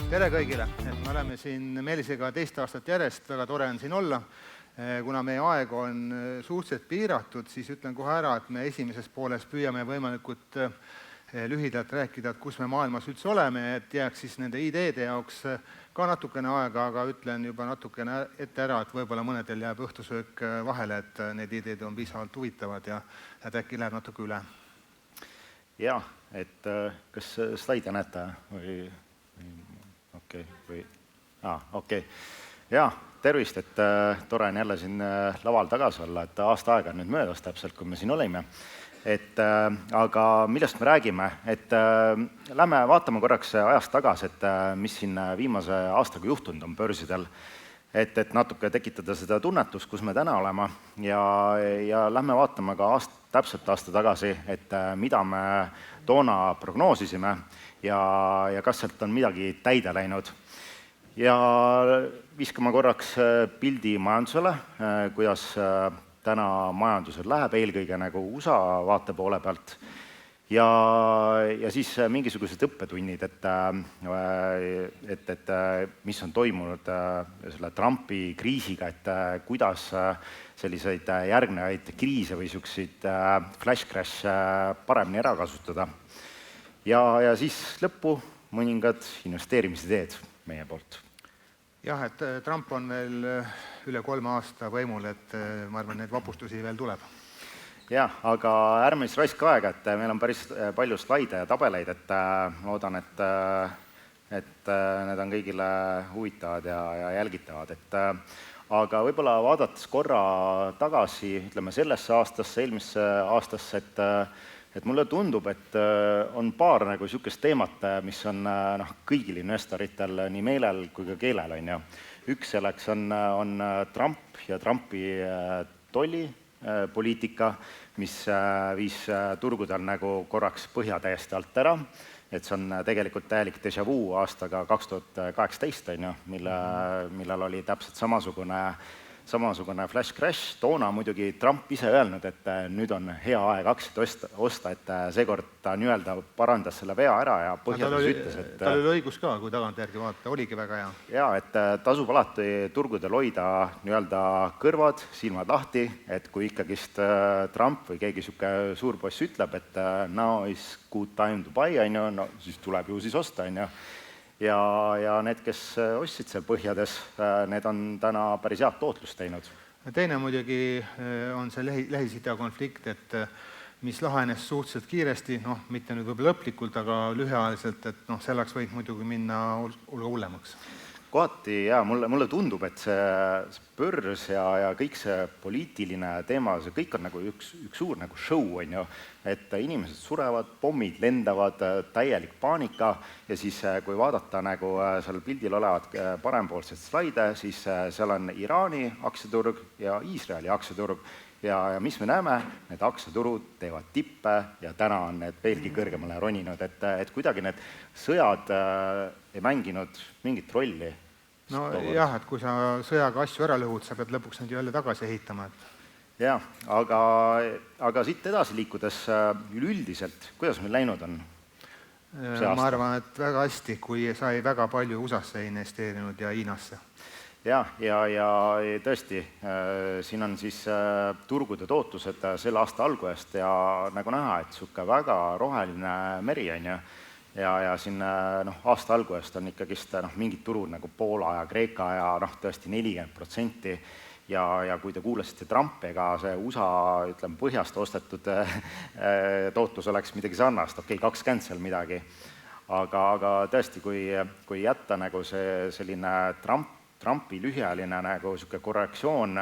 Tere kõigile! Me oleme siin Meelisega teist aastat järjest, väga tore on siin olla. Kuna meie aeg on suhteliselt piiratud, siis ütlen kohe ära, et me esimeses pooles püüame võimalikult lühidalt rääkida, et kus me maailmas üldse oleme, et jääks siis nende ideede jaoks ka natukene aega, aga ütlen juba natukene ette ära, et võib-olla mõnedel jääb õhtusöök vahele, et need ideed on piisavalt huvitavad ja äkki läheb natuke üle. Jaa, et kas slaide näete või... Okei. Jaa, tervist, et tore on jälle siin laval tagasi olla, et aasta aega on nüüd möödas täpselt, kui me siin olime. Aga millest me räägime? Lähme vaatame korraks ajast tagasi, et mis siin viimase aastaga juhtunud on börsidel. Et natuke tekitada seda tunnetust, kus me täna oleme ja lähme vaatama ka täpselt aasta tagasi, et mida me toona prognoosisime ja kas sealt on midagi täide läinud. Ja viskame korraks pildi majandusele, kuidas täna majandusel läheb, eelkõige nagu USA vaate poole pealt. Ja siis mingisugused õppetunnid, et mis on toimunud selle Trumpi kriisiga, et kuidas selliseid järgnevaid kriise või selliseid flash crash paremini ära kasutada. Ja siis lõppu mõningad investeerimisideed meie poolt. Jah, et Trump on veel üle 3 aasta võimul, et ma arvan, need vapustusi veel tuleb. Jah, aga ärme siis raiska aega, et meil on päris palju slaide ja tabeleid, et ma oodan, et need on kõigile huvitavad ja jälgitavad. Aga võib-olla vaadates korra tagasi, ütleme sellesse aastasse, eelmisse aastasse, et mulle tundub, et on paar nagu niisugust teemat, mis on kõigil investoritel nii meelel kui ka keelel. Üks selleks on Trump ja Trumpi tollipoliitika, mis viis turgudel nagu korraks põhja täiesti alt ära. Et see on tegelikult täielik déjà vu aastaga 2018, millal oli täpselt samasugune flash crash. Toona muidugi Trump ise öelnud, et nüüd on hea aeg aktsiaid osta, et seekord ta nii-öelda parandas selle vea ära ja põhjendus ütles, et... Tal oli õigus ka, kui tagantjärgi vaadata, oligi väga hea. Jaa, et tasub alati turgudel hoida nii-öelda kõrvad, silmad lahti, et kui ikkagist Trump või keegi siuke suur boss ütleb, et now is good time to buy, no siis tuleb ju siis osta, Ja need, kes ostsid seal põhjades, need on täna päris head tootlust teinud. Teine muidugi on see Lähis-Ida konflikt, et mis lahenes suhteliselt kiiresti, mitte nüüd võib-olla lõplikult, aga lühiajaliselt, et selleks võib muidugi minna hulga hullemaks. Kohati, jaa, mulle tundub, et see börs ja kõik see poliitiline teema, see kõik on nagu üks suur nagu show, et inimesed surevad, pommid lendavad, täielik paanika ja siis, kui vaadata nagu seal pildil olevat parempoolsed slaide, siis seal on Iraani aktsiaturg ja Iisraeli aktsiaturg ja mis me näeme, need aktsiaturud teevad tippe ja täna on need veelgi kõrgemale roninud, et kuidagi need sõjad ei mänginud mingit rolli. Jah, et kui sa sõjaga asju ära lõhud, sa pead lõpuks neid jälle tagasi ehitama. Jah, aga siit edasi liikudes üleüldiselt, kuidas meil läinud on? Ma arvan, et väga hästi, kui sai väga palju USA-sse investeerinud ja Hiinasse. Jah, ja tõesti, siin on siis turgude tootlused selle aasta algusest ja nagu näha, et siuke väga roheline meri on ja siin aasta algusest on ikkagist mingid turud nagu Poola ja Kreeka ja tõesti 40% ja kui te kuulasite Trumpi, ega see USA põhjast ostetud tootlus oleks midagi sarnast, 20 seal midagi, aga tõesti, kui jätta nagu see selline Trumpi lühiajaline nagu siuke korrektsioon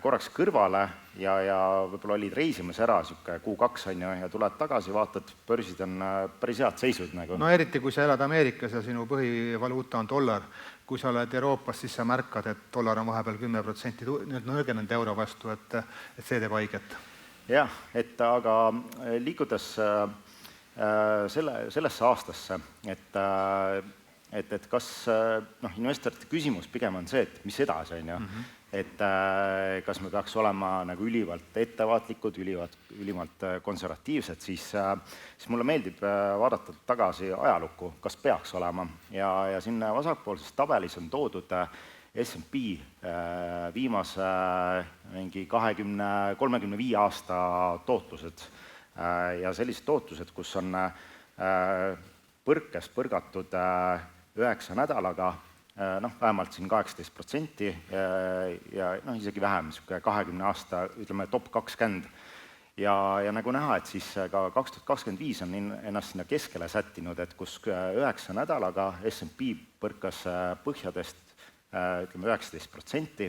korraks kõrvale ja võib-olla olid reisimas ära siuke Q2 ja tuled tagasi, vaatad, börsid on päris head seisud nagu. Eriti kui sa elad Ameerikas ja sinu põhivaluuta on dollar, kui sa oled Euroopas, siis sa märkad, et dollar on vahepeal 10% nõrgenenud euro vastu, et see teeb haiget. Jah, aga liikudes sellesse aastasse, et kas investorite küsimus pigem on see, et mis edasi on et kas me peaks olema nagu ülimalt ettevaatlikud, ülimalt konservatiivsed, siis mulle meeldib vaadata tagasi ajalukku, kas peaks olema. Ja siin vasakpoolses tabelis on toodud S&P viimase mingi 20-35 aasta tootlused ja sellised tootlused, kus on põrkes põrgatud 9 nädalaga, vähemalt siin 18% ja isegi vähem, 20 aasta, ütleme top 20. Ja nagu näha, et siis ka 2025 on ennast sinna keskele sättinud, et kus 9 nädalaga S&P põrkas põhjadest, ütleme 19%.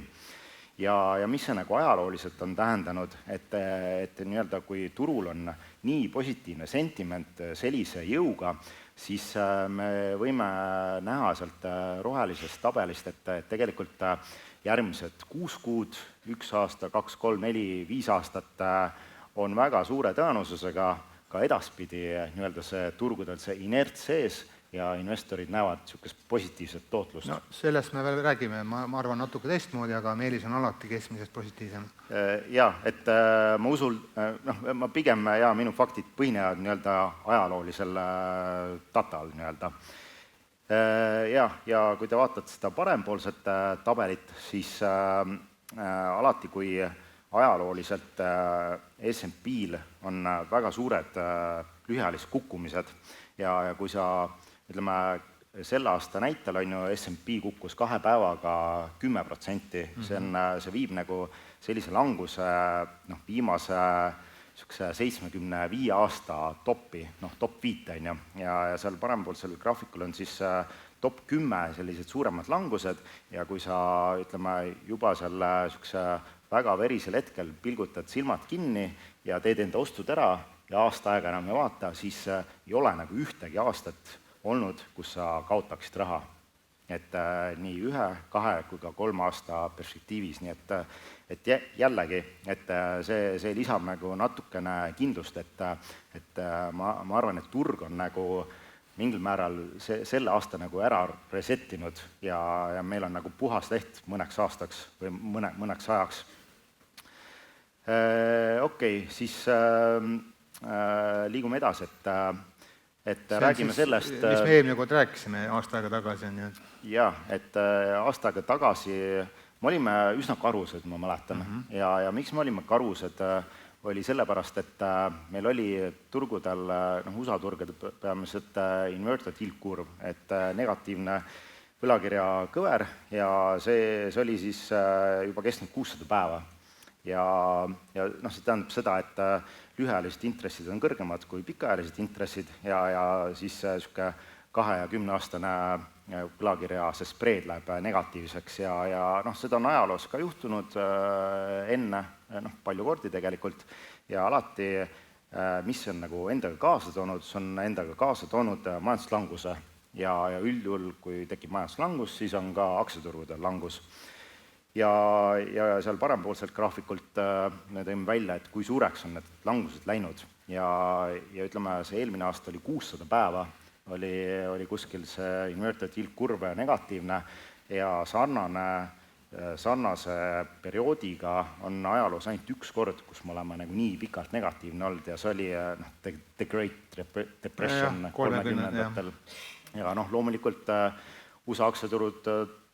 Ja mis see nagu ajalooliselt on tähendanud, et nii-öelda kui turul on nii positiivne sentiment sellise jõuga, siis me võime näha sealt rohelisest tabelist, et tegelikult järgmised 6 kuud, 1 aasta, 2, 3, 4, 5 aastat on väga suure tõenäosusega ka edaspidi nii-öelda see turgudel see inert sees ja investorid näevad niisugust positiivset tootlust. No sellest me veel räägime, ma arvan natuke teistmoodi, aga Meelis on alati keskmisest positiivsem. Jaa, et ma usun, ma pigem, minu faktid põhinevad nii-öelda ajaloolisel datal nii-öelda. Ja kui te vaatate seda parempoolset tabelit, siis alati, kui ajalooliselt S&P-l on väga suured lühiajalised kukkumised ja kui sa ütleme, selle aasta näitel on ju S&P kukkus 2 päevaga 10%, see viib nagu sellise languse viimase 75 aasta topi, top 5 on ju, ja seal parempoolsel graafikul on siis top 10 sellised suuremad langused ja kui sa ütleme juba selle väga verisel hetkel pilgutad silmad kinni ja teed enda ostud ära ja aasta aega enam ei vaata, siis ei ole nagu ühtegi aastat olnud, kus sa kaotaksid raha. Et nii 1, 2 kui ka 3 aasta perspektiivis, nii et jällegi, et see lisab nagu natukene kindlust, et ma arvan, et turg on nagu mingil määral selle aasta nagu ära resettinud ja meil on nagu puhas leht mõneks aastaks või mõneks ajaks. Okei, siis liigume edasi, et räägime sellest... Mis me eelmine kord rääkisime aasta aega tagasi on ju? Jaa, et aasta aega tagasi me olime üsna karused, ma mäletan. Ja miks me olime karused, oli sellepärast, et meil oli turgudel, USA turgudel peamiselt inverted yield curve, et negatiivne võlakirja kõver ja see oli siis juba kestnud 600 päeva. Ja see tähendab seda, et lühiajalised intressid on kõrgemad kui pikaajalised intressid ja siis 2 ja 10 aastane võlakirja see spreed läheb negatiivseks ja seda on ajaloos ka juhtunud enne, palju kordi tegelikult ja alati, mis on nagu endaga kaasa toonud, see on endaga kaasa toonud majanduslanguse ja üldjuhul, kui tekib majanduslangus, siis on ka aktsiaturgudel langus. Ja seal parempoolselt graafikult me tõime välja, et kui suureks on need langused läinud ja ütleme, see eelmine aasta oli 600 päeva, oli kuskil see inverted yield curve negatiivne ja sarnase perioodiga on ajaloos ainult 1 kord, kus me oleme nagu nii pikalt negatiivne olnud ja see oli The Great Depression 30-ndatel. Ja loomulikult USA aktsiaturud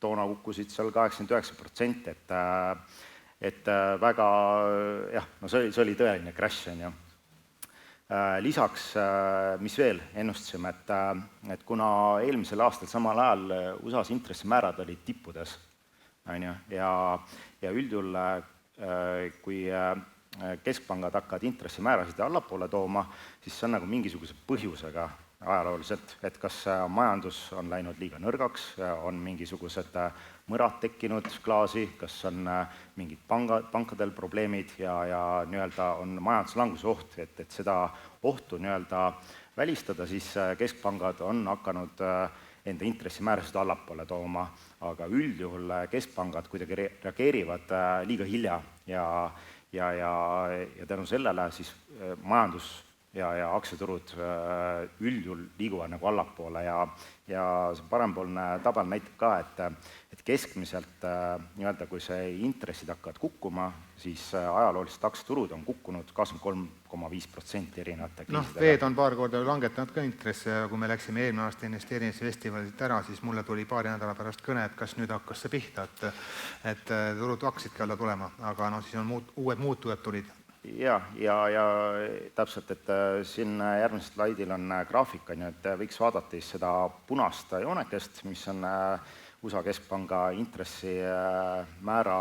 toona kukkusid seal 89%, et väga, see oli tõeline crash, on ju. Lisaks, mis veel ennustasime, et kuna eelmisel aastal samal ajal USA-s intressimäärad olid tippudes, on ju, ja üldjuhul, kui keskpangad hakkavad intressimäärasid allapoole tooma, siis see on nagu mingisuguse põhjusega ajalooliselt, et kas majandus on läinud liiga nõrgaks, on mingisugused mõrad tekkinud klaasi, kas on mingid pankadel probleemid ja nii-öelda on majanduslanguse oht, et seda ohtu nii-öelda välistada, siis keskpangad on hakanud enda intressimäärasid allapoole tooma, aga üldjuhul keskpangad kuidagi reageerivad liiga hilja ja tänu sellele siis majandus ja aktsiaturud üldjuhul liiguvad nagu allapoole ja see parempoolne tabel näitab ka, et keskmiselt nii-öelda kui see intressid hakkavad kukkuma, siis ajalooliselt aktsiaturud on kukkunud 23,5% erinevate kriisidega. Veed on paar korda langetanud ka intresse ja kui me läksime eelmine aasta investeerimisfestivalilt ära, siis mulle tuli paari nädala pärast kõne, et kas nüüd hakkas see pihta, et turud hakkasidki alla tulema, aga siis on uued muutujad tulid. Ja täpselt, et siin järgmisel slaidil on graafik, et võiks vaadata seda punast joonekest, mis on USA Keskpanga intressimäära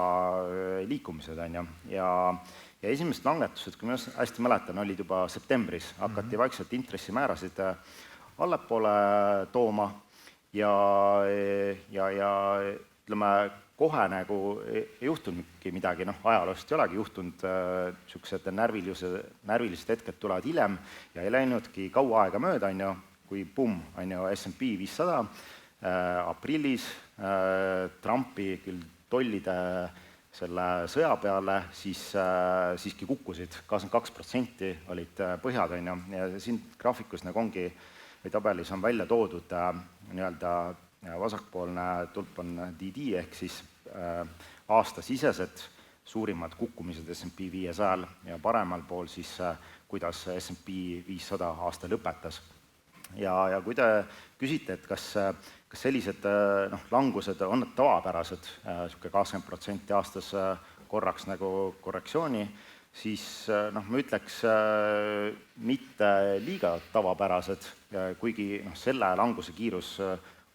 liikumised. Ja esimesed langetused, kui ma hästi mäletan, olid juba septembris, hakati vaikselt intressimäärasid allapoole tooma ja ütleme, kohe nagu ei juhtunudki midagi, ajaloost ei olegi juhtunud, niisugused närvilised hetked tulevad hiljem ja ei läinudki kaua aega mööda, kui S&P 500 aprillis Trumpi küll tollide selle sõja peale, siis siiski kukkusid, 22% olid põhjad, ja siin graafikus nagu ongi, või tabelis on välja toodud nii-öelda vasakpoolne tulp on DD ehk siis aastasisesed suurimad kukkumised S&P 500 ja paremal pool siis kuidas S&P 500 aasta lõpetas. Ja kui te küsite, et kas sellised langused on tavapärased, 20% aastas korraks nagu korrektsiooni, siis ma ütleks mitte liiga tavapärased, kuigi selle languse kiirus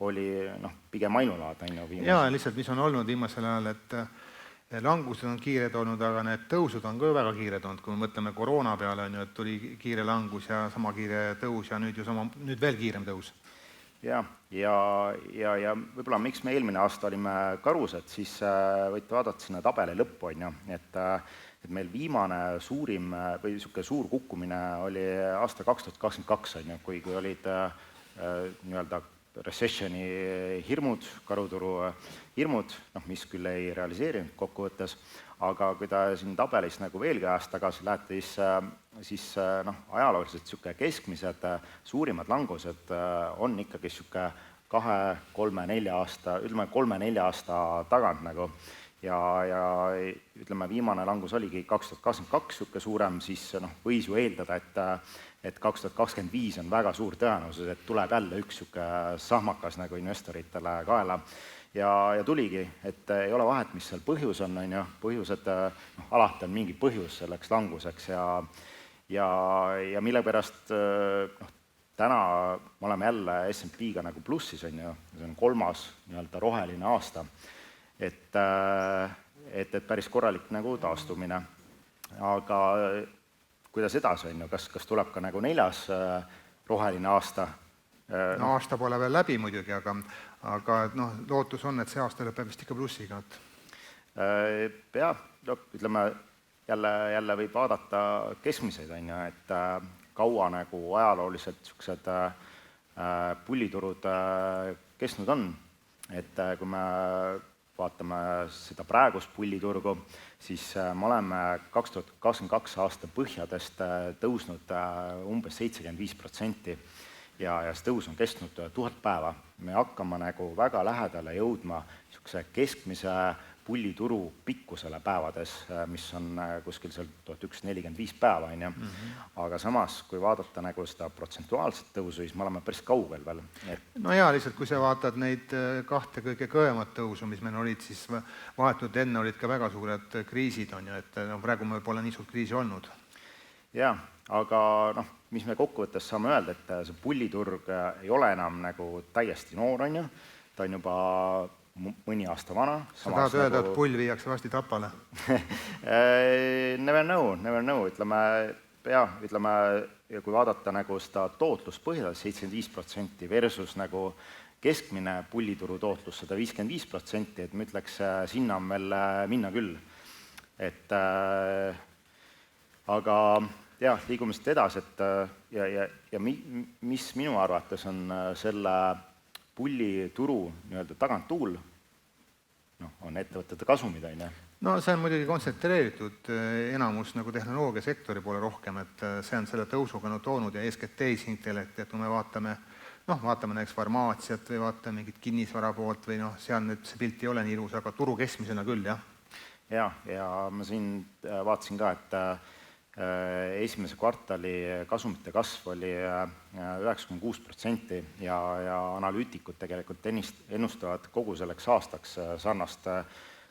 oli pigem ainulaad. Jaa, lihtsalt mis on olnud viimasel ajal, et langused on kiired olnud, aga need tõusud on ka väga kiired olnud, kui me mõtleme koroona peale, et tuli kiire langus ja sama kiire tõus ja nüüd veel kiirem tõus. Ja võib-olla miks me eelmine aasta olime karused, siis võite vaadata sinna tabeli lõppu, et meil viimane suurim või niisugune suur kukkumine oli aasta 2022, kui olid nii-öelda recessioni hirmud, karuturu hirmud, mis küll ei realiseerinud kokkuvõttes, aga kui te siin tabelis nagu veelgi ajast tagasi lähete, siis ajalooliselt niisugune keskmised suurimad langused on ikkagi niisugune 2-3-4 aasta, ütleme 3-4 aasta tagant nagu. Ja ütleme, viimane langus oligi 2022 niisugune suurem, siis võis ju eeldada, et 2025 on väga suur tõenäosus, et tuleb jälle üks niisugune sahmakas nagu investoritele kaela. Ja tuligi, et ei ole vahet, mis seal põhjus on, põhjused, alati on mingi põhjus selleks languseks ja mille pärast täna me oleme jälle S&P-ga nagu plussis, see on 3. nii-öelda roheline aasta, et päris korralik nagu taastumine. Aga kuidas edasi, kas tuleb ka nagu 4. roheline aasta? Aasta pole veel läbi muidugi, aga lootus on, et see aasta lõpeb vist ikka plussiga. Ütleme, jälle võib vaadata keskmiseid, et kaua nagu ajalooliselt niisugused pulliturud kestnud on, et kui me vaatame seda praegust pulliturgu, siis me oleme 2022 aasta põhjadest tõusnud umbes 75% ja see tõus on kestnud 1000 päeva. Me hakkame nagu väga lähedale jõudma niisuguse keskmise pullituru pikkusele päevades, mis on kuskil seal 1145 päeva, aga samas, kui vaadata nagu seda protsentuaalset tõusu, siis me oleme päris kaugel veel. No jaa, lihtsalt kui sa vaatad neid kahte kõige kõvemat tõusu, mis meil olid, siis vahetult enne olid ka väga suured kriisid, et praegu meil pole nii suurt kriisi olnud. Jaa, aga mis me kokkuvõttes saame öelda, et see pulliturg ei ole enam nagu täiesti noor, ta on juba mõni aasta vana. Sa tahad öelda, et pull viiakse vasti tapale? Never know, ütleme, kui vaadata nagu seda tootlust põhjades 75% versus nagu keskmine pullituru tootlus 155%, et ma ütleks, sinna on veel minna küll. Aga liigume siit edasi, ja mis minu arvates on selle pullituru nii-öelda taganttuul, on ettevõtete kasumid, No see on muidugi kontsentreeritud enamus nagu tehnoloogiasektori poole rohkem, et see on selle tõusuga toonud ja eeskätt tehisintellekti, et kui me vaatame näiteks farmaatsiat või vaatame mingit kinnisvara poolt või seal nüüd see pilt ei ole nii ilus, aga turu keskmisena küll, jah. Ja ma siin vaatasin ka, et esimese kvartali kasumite kasv oli 9,6% ja analüütikud tegelikult ennustavad kogu selleks aastaks sarnast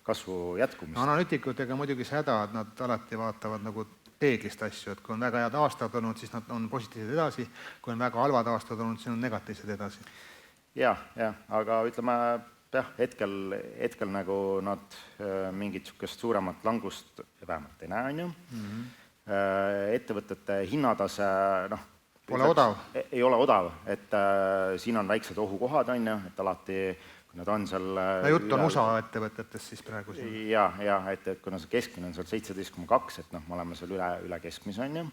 kasvu jätkumist. Analüütikutega muidugi see häda, et nad alati vaatavad nagu peeglist asju, et kui on väga head aastad olnud, siis nad on positiivsed edasi, kui on väga halvad aastad olnud, siis on negatiivsed edasi. Jah, aga ütleme, hetkel nagu nad mingit niisugust suuremat langust vähemalt ei näe, on ju. Ettevõtete hinnatase, Pole odav. Ei ole odav, et siin on väiksed ohukohad, on ju, et alati nad on seal... No jutt on USA ettevõtetest siis praegu siin. Ja, et kuna see keskmine on seal 17,2, et me oleme seal üle keskmise, on ju.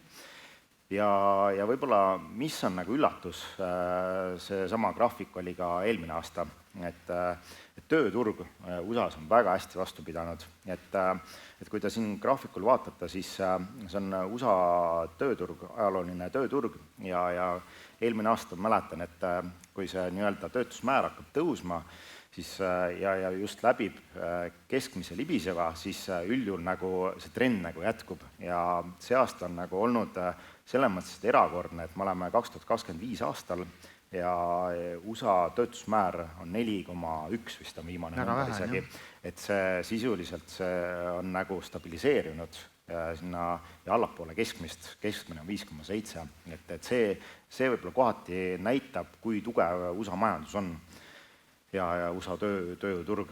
Ja võib-olla, mis on nagu üllatus, see sama graafik oli ka eelmine aasta, et tööturg USA-s on väga hästi vastu pidanud. Et kui te siin graafikul vaatate, siis see on USA tööturg, ajalooline tööturg ja eelmine aasta mäletan, et kui see nii-öelda töötusmäär hakkab tõusma, siis ja just läbib keskmise libiseva, siis üldjuhul nagu see trend nagu jätkub ja see aasta on nagu olnud selles mõttes erakordne, et me oleme 2025 aastal ja USA töötusmäär on 4,1 vist on viimane number isegi, et see sisuliselt see on nagu stabiliseerinud sinna ja allapoole keskmine on 5,7, et see võib-olla kohati näitab, kui tugev USA majandus on ja USA tööturg.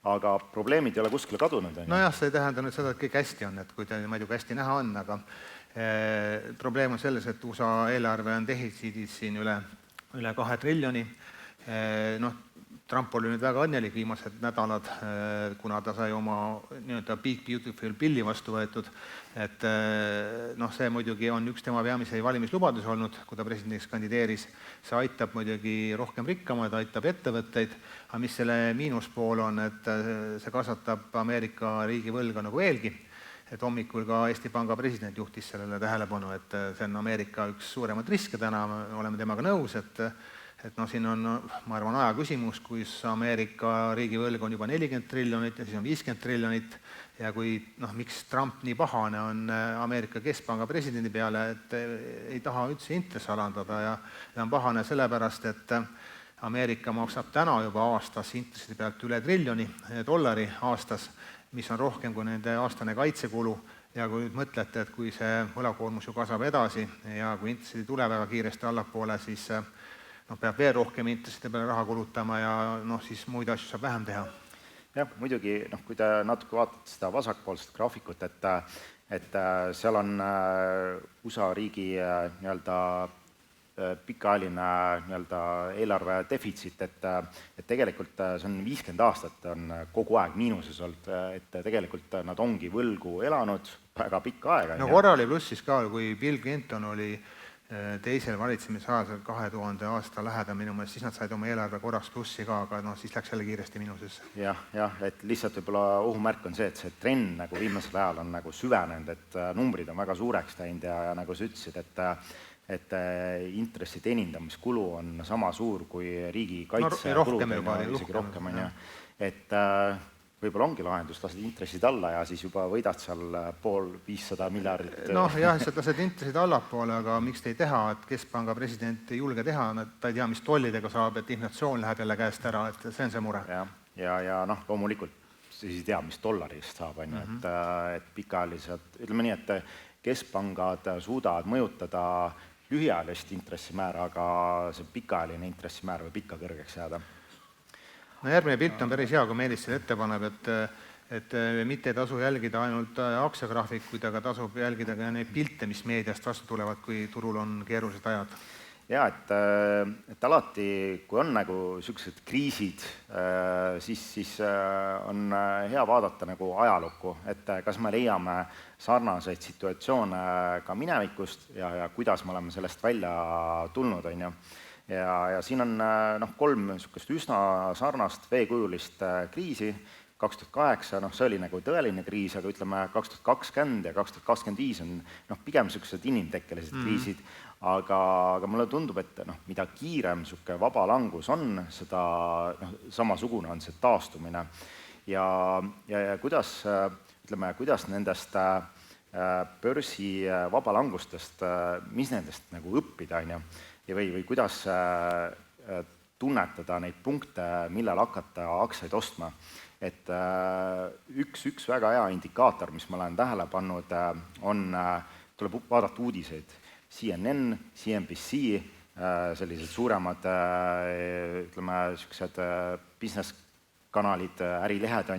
Aga probleemid ei ole kuskile kadunud. Nojah, see ei tähenda nüüd seda, et kõik hästi on, et kui ta muidugi hästi näha on, aga probleem on selles, et USA eelarve on defitsiidis siin üle 2 triljoni. Trump oli nüüd väga õnnelik viimased nädalad, kuna ta sai oma nii-öelda Big Beautiful Billi vastu võetud, et see muidugi on üks tema peamisi valimislubadus olnud, kui ta presidendiks kandideeris. See aitab muidugi rohkem rikkamaid, aitab ettevõtteid, aga mis selle miinuspool on, et see kasvatab Ameerika riigivõlga nagu veelgi, et hommikul ka Eesti Panga president juhtis sellele tähelepanu, et see on Ameerika üks suuremaid riske täna, me oleme temaga nõus, et siin on, ma arvan, aja küsimus, kus Ameerika riigivõlg on juba 40 triljonit ja siis on 50 triljonit ja kui, miks Trump nii pahane on Ameerika Keskpanga presidendi peale, et ei taha üldse intressi alandada ja on pahane sellepärast, et Ameerika maksab täna juba aastas intresside pealt üle triljoni dollari aastas, mis on rohkem kui nende aastane kaitsekulu ja kui nüüd mõtlete, et kui see võlakoormus ju kasvab edasi ja kui intressid ei tule väga kiiresti allapoole, siis peab veel rohkem intresside peale raha kulutama ja siis muid asju saab vähem teha. Jah, muidugi, kui te natuke vaatate seda vasakpoolset graafikut, et seal on USA riigi nii-öelda pikaajaline nii-öelda eelarve defitsiit, et tegelikult see on 50 aastat on kogu aeg miinuses olnud, et tegelikult nad ongi võlgu elanud väga pikka aega. Korra oli plussis ka, kui Bill Clinton oli teisel valitsemisajal 2000 aasta lähedal minu meelest, siis nad said oma eelarve korraks plussi ka, aga siis läks jälle kiiresti miinusesse. Jah, et lihtsalt võib-olla ohumärk on see, et see trend nagu viimasel ajal on nagu süvenenud, et numbrid on väga suureks teinud ja nagu sa ütlesid, et intressi teenindamiskulu on sama suur kui riigi kaitse rohkem juba, isegi rohkem on ju, et võib-olla ongi lahendus, lased intressid alla ja siis juba võidad seal 500 miljardit. Jah, sa lased intressid allapoole, aga miks te ei teha, et Keskpanga president ei julge teha, ta ei tea, mis tollidega saab, et inflatsioon läheb jälle käest ära, et see on see mure. Ja loomulikult siis ei tea, mis dollarist saab, et pikaajaliselt, ütleme nii, et keskpangad suudavad mõjutada lühiajalist intressimäära, aga see pikaajaline intressimäär võib ikka kõrgeks jääda. Järgmine pilt on päris hea, kui Meelis selle ette paneb, et mitte ei tasu jälgida ainult aktsiagraafikuid, aga tasub jälgida ka neid pilte, mis meediast vastu tulevad, kui turul on keerulised ajad. Ja, et alati, kui on nagu sellised kriisid, siis on hea vaadata nagu ajalukku, et kas me leiame sarnaseid situatsioone ka minevikust ja kuidas me oleme sellest välja tulnud, on ju. Ja siin on 3 üsna sarnast veekujulist kriisi, 2008, see oli nagu tõeline kriis, aga ütleme 2020 ja 2025 on pigem niisugused inimtekkelised kriisid, aga mulle tundub, et mida kiirem niisugune vaba langus on, seda samasugune on see taastumine. Ja kuidas, kuidas nendest börsi vabalangustest, mis nendest nagu õppida, või kuidas tunnetada neid punkte, millal hakata aktsiaid ostma. Et üks väga hea indikaator, mis ma olen tähele pannud, tuleb vaadata uudiseid. CNN, CNBC, sellised suuremad, sellised business-kanalid, ärilehed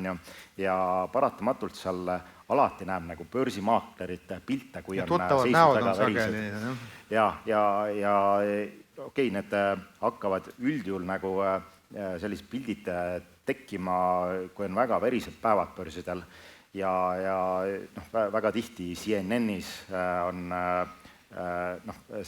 ja paratamatult seal alati näeb nagu börsimaaklerite pilte, kui on seisud väga värised. Ja okei, need hakkavad üldjuhul nagu sellised pildid tekkima, kui on väga verised päevad börsidel ja väga tihti CNN-is on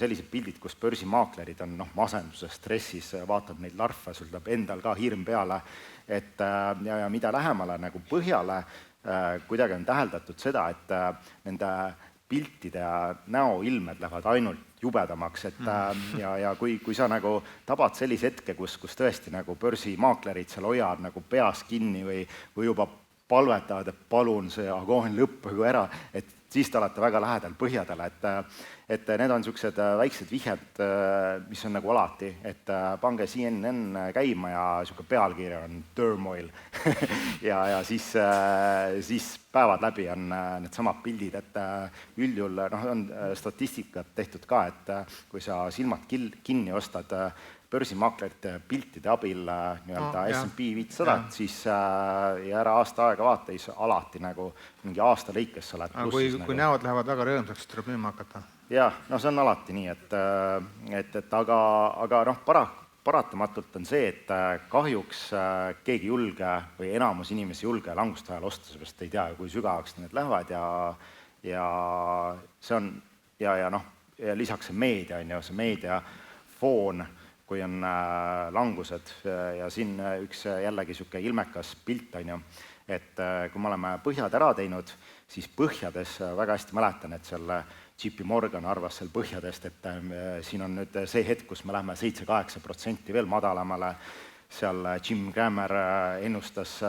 sellised pildid, kus börsimaaklerid on masenduses, stressis, vaatad neid larve, sul tuleb endal ka hirm peale, ja mida lähemale nagu põhjale, kuidagi on täheldatud seda, et nende piltide ja näoilmed lähevad ainult jubedamaks, ja kui sa nagu tabad sellise hetke, kus tõesti nagu börsimaaklerid seal hoiavad nagu peas kinni või juba palvetavad, et palun see agoon lõppegu ära, et siis te olete väga lähedal põhjadele, et need on niisugused väiksed vihjed, mis on nagu alati, et pange CNN käima ja niisugune pealkiri on turmoil ja siis päevad läbi on need samad pildid, et üldjuhul on statistikat tehtud ka, et kui sa silmad kinni ostad börsimaaklerite piltide abil S&P 500, siis ja ära aasta aega vaata, siis alati nagu mingi aasta lõikes sa oled plussis. Kui näod lähevad väga rõõmsaks, tuleb müüma hakata. Jah, see on alati nii, aga paratamatult on see, et kahjuks keegi julge või enamus inimesi julge langust ajal osta, sellepärast ei tea, kui sügavaks need lähevad ja see on, ja lisaks see meedia, see meediafoon, kui on langused ja siin üks jällegi niisugune ilmekas pilt, et kui me oleme põhjad ära teinud, siis põhjades väga hästi mäletan, et seal JP Morgan arvas seal põhjadest, et siin on nüüd see hetk, kus me läheme 7-8% veel madalamale, seal Jim Cramer ennustas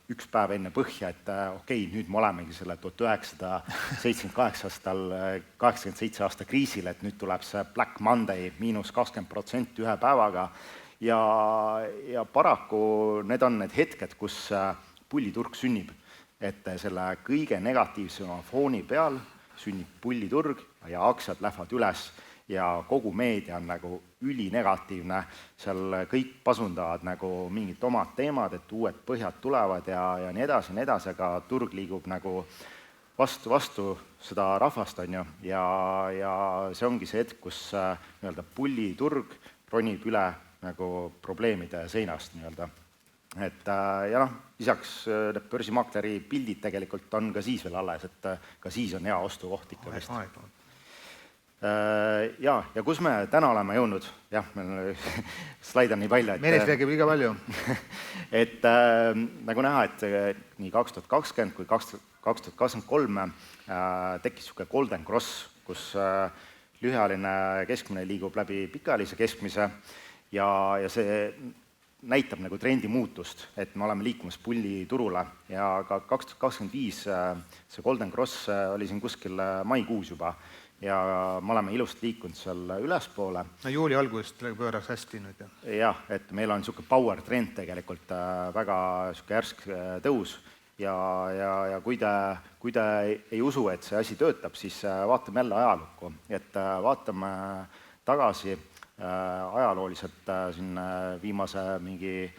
üks päev enne põhja, et okei, nüüd me olemegi selle 1978 aastal, 87 aasta kriisil, et nüüd tuleb see Black Monday -20% ühe päevaga ja paraku need on need hetked, kus pulliturg sünnib, et selle kõige negatiivsema fooni peal sünnib pulliturg ja aktsiad lähevad üles ja kogu meedia on nagu ülinegatiivne, seal kõik pasundavad nagu mingid omad teemad, et uued põhjad tulevad ja nii edasi, aga turg liigub nagu vastu seda rahvast, ja see ongi see hetk, kus pulliturg ronib üle nagu probleemide seinast et ja lisaks need börsimaakleri pildid tegelikult on ka siis veel alles, et ka siis on hea ostukoht ikka vist. Ja kus me täna oleme jõudnud? Jah, meil slaid on nii palju, Meelis räägib liiga palju. Et nagu näha, et nii 2020 kui 2023 tekkis niisugune golden cross, kus lühiajaline keskmine liigub läbi pikaajalise keskmise ja see näitab nagu trendi muutust, et me oleme liikumas pulliturule ja ka 2025 see golden cross oli siin kuskil maikuus juba ja me oleme ilusti liikunud seal ülespoole. Juuli algusest pööras hästi nüüd. Jah, et meil on niisugune power trend tegelikult väga niisugune järsk tõus ja kui te ei usu, et see asi töötab, siis vaatame jälle ajalukku, et vaatame tagasi ajalooliselt siin viimase mingi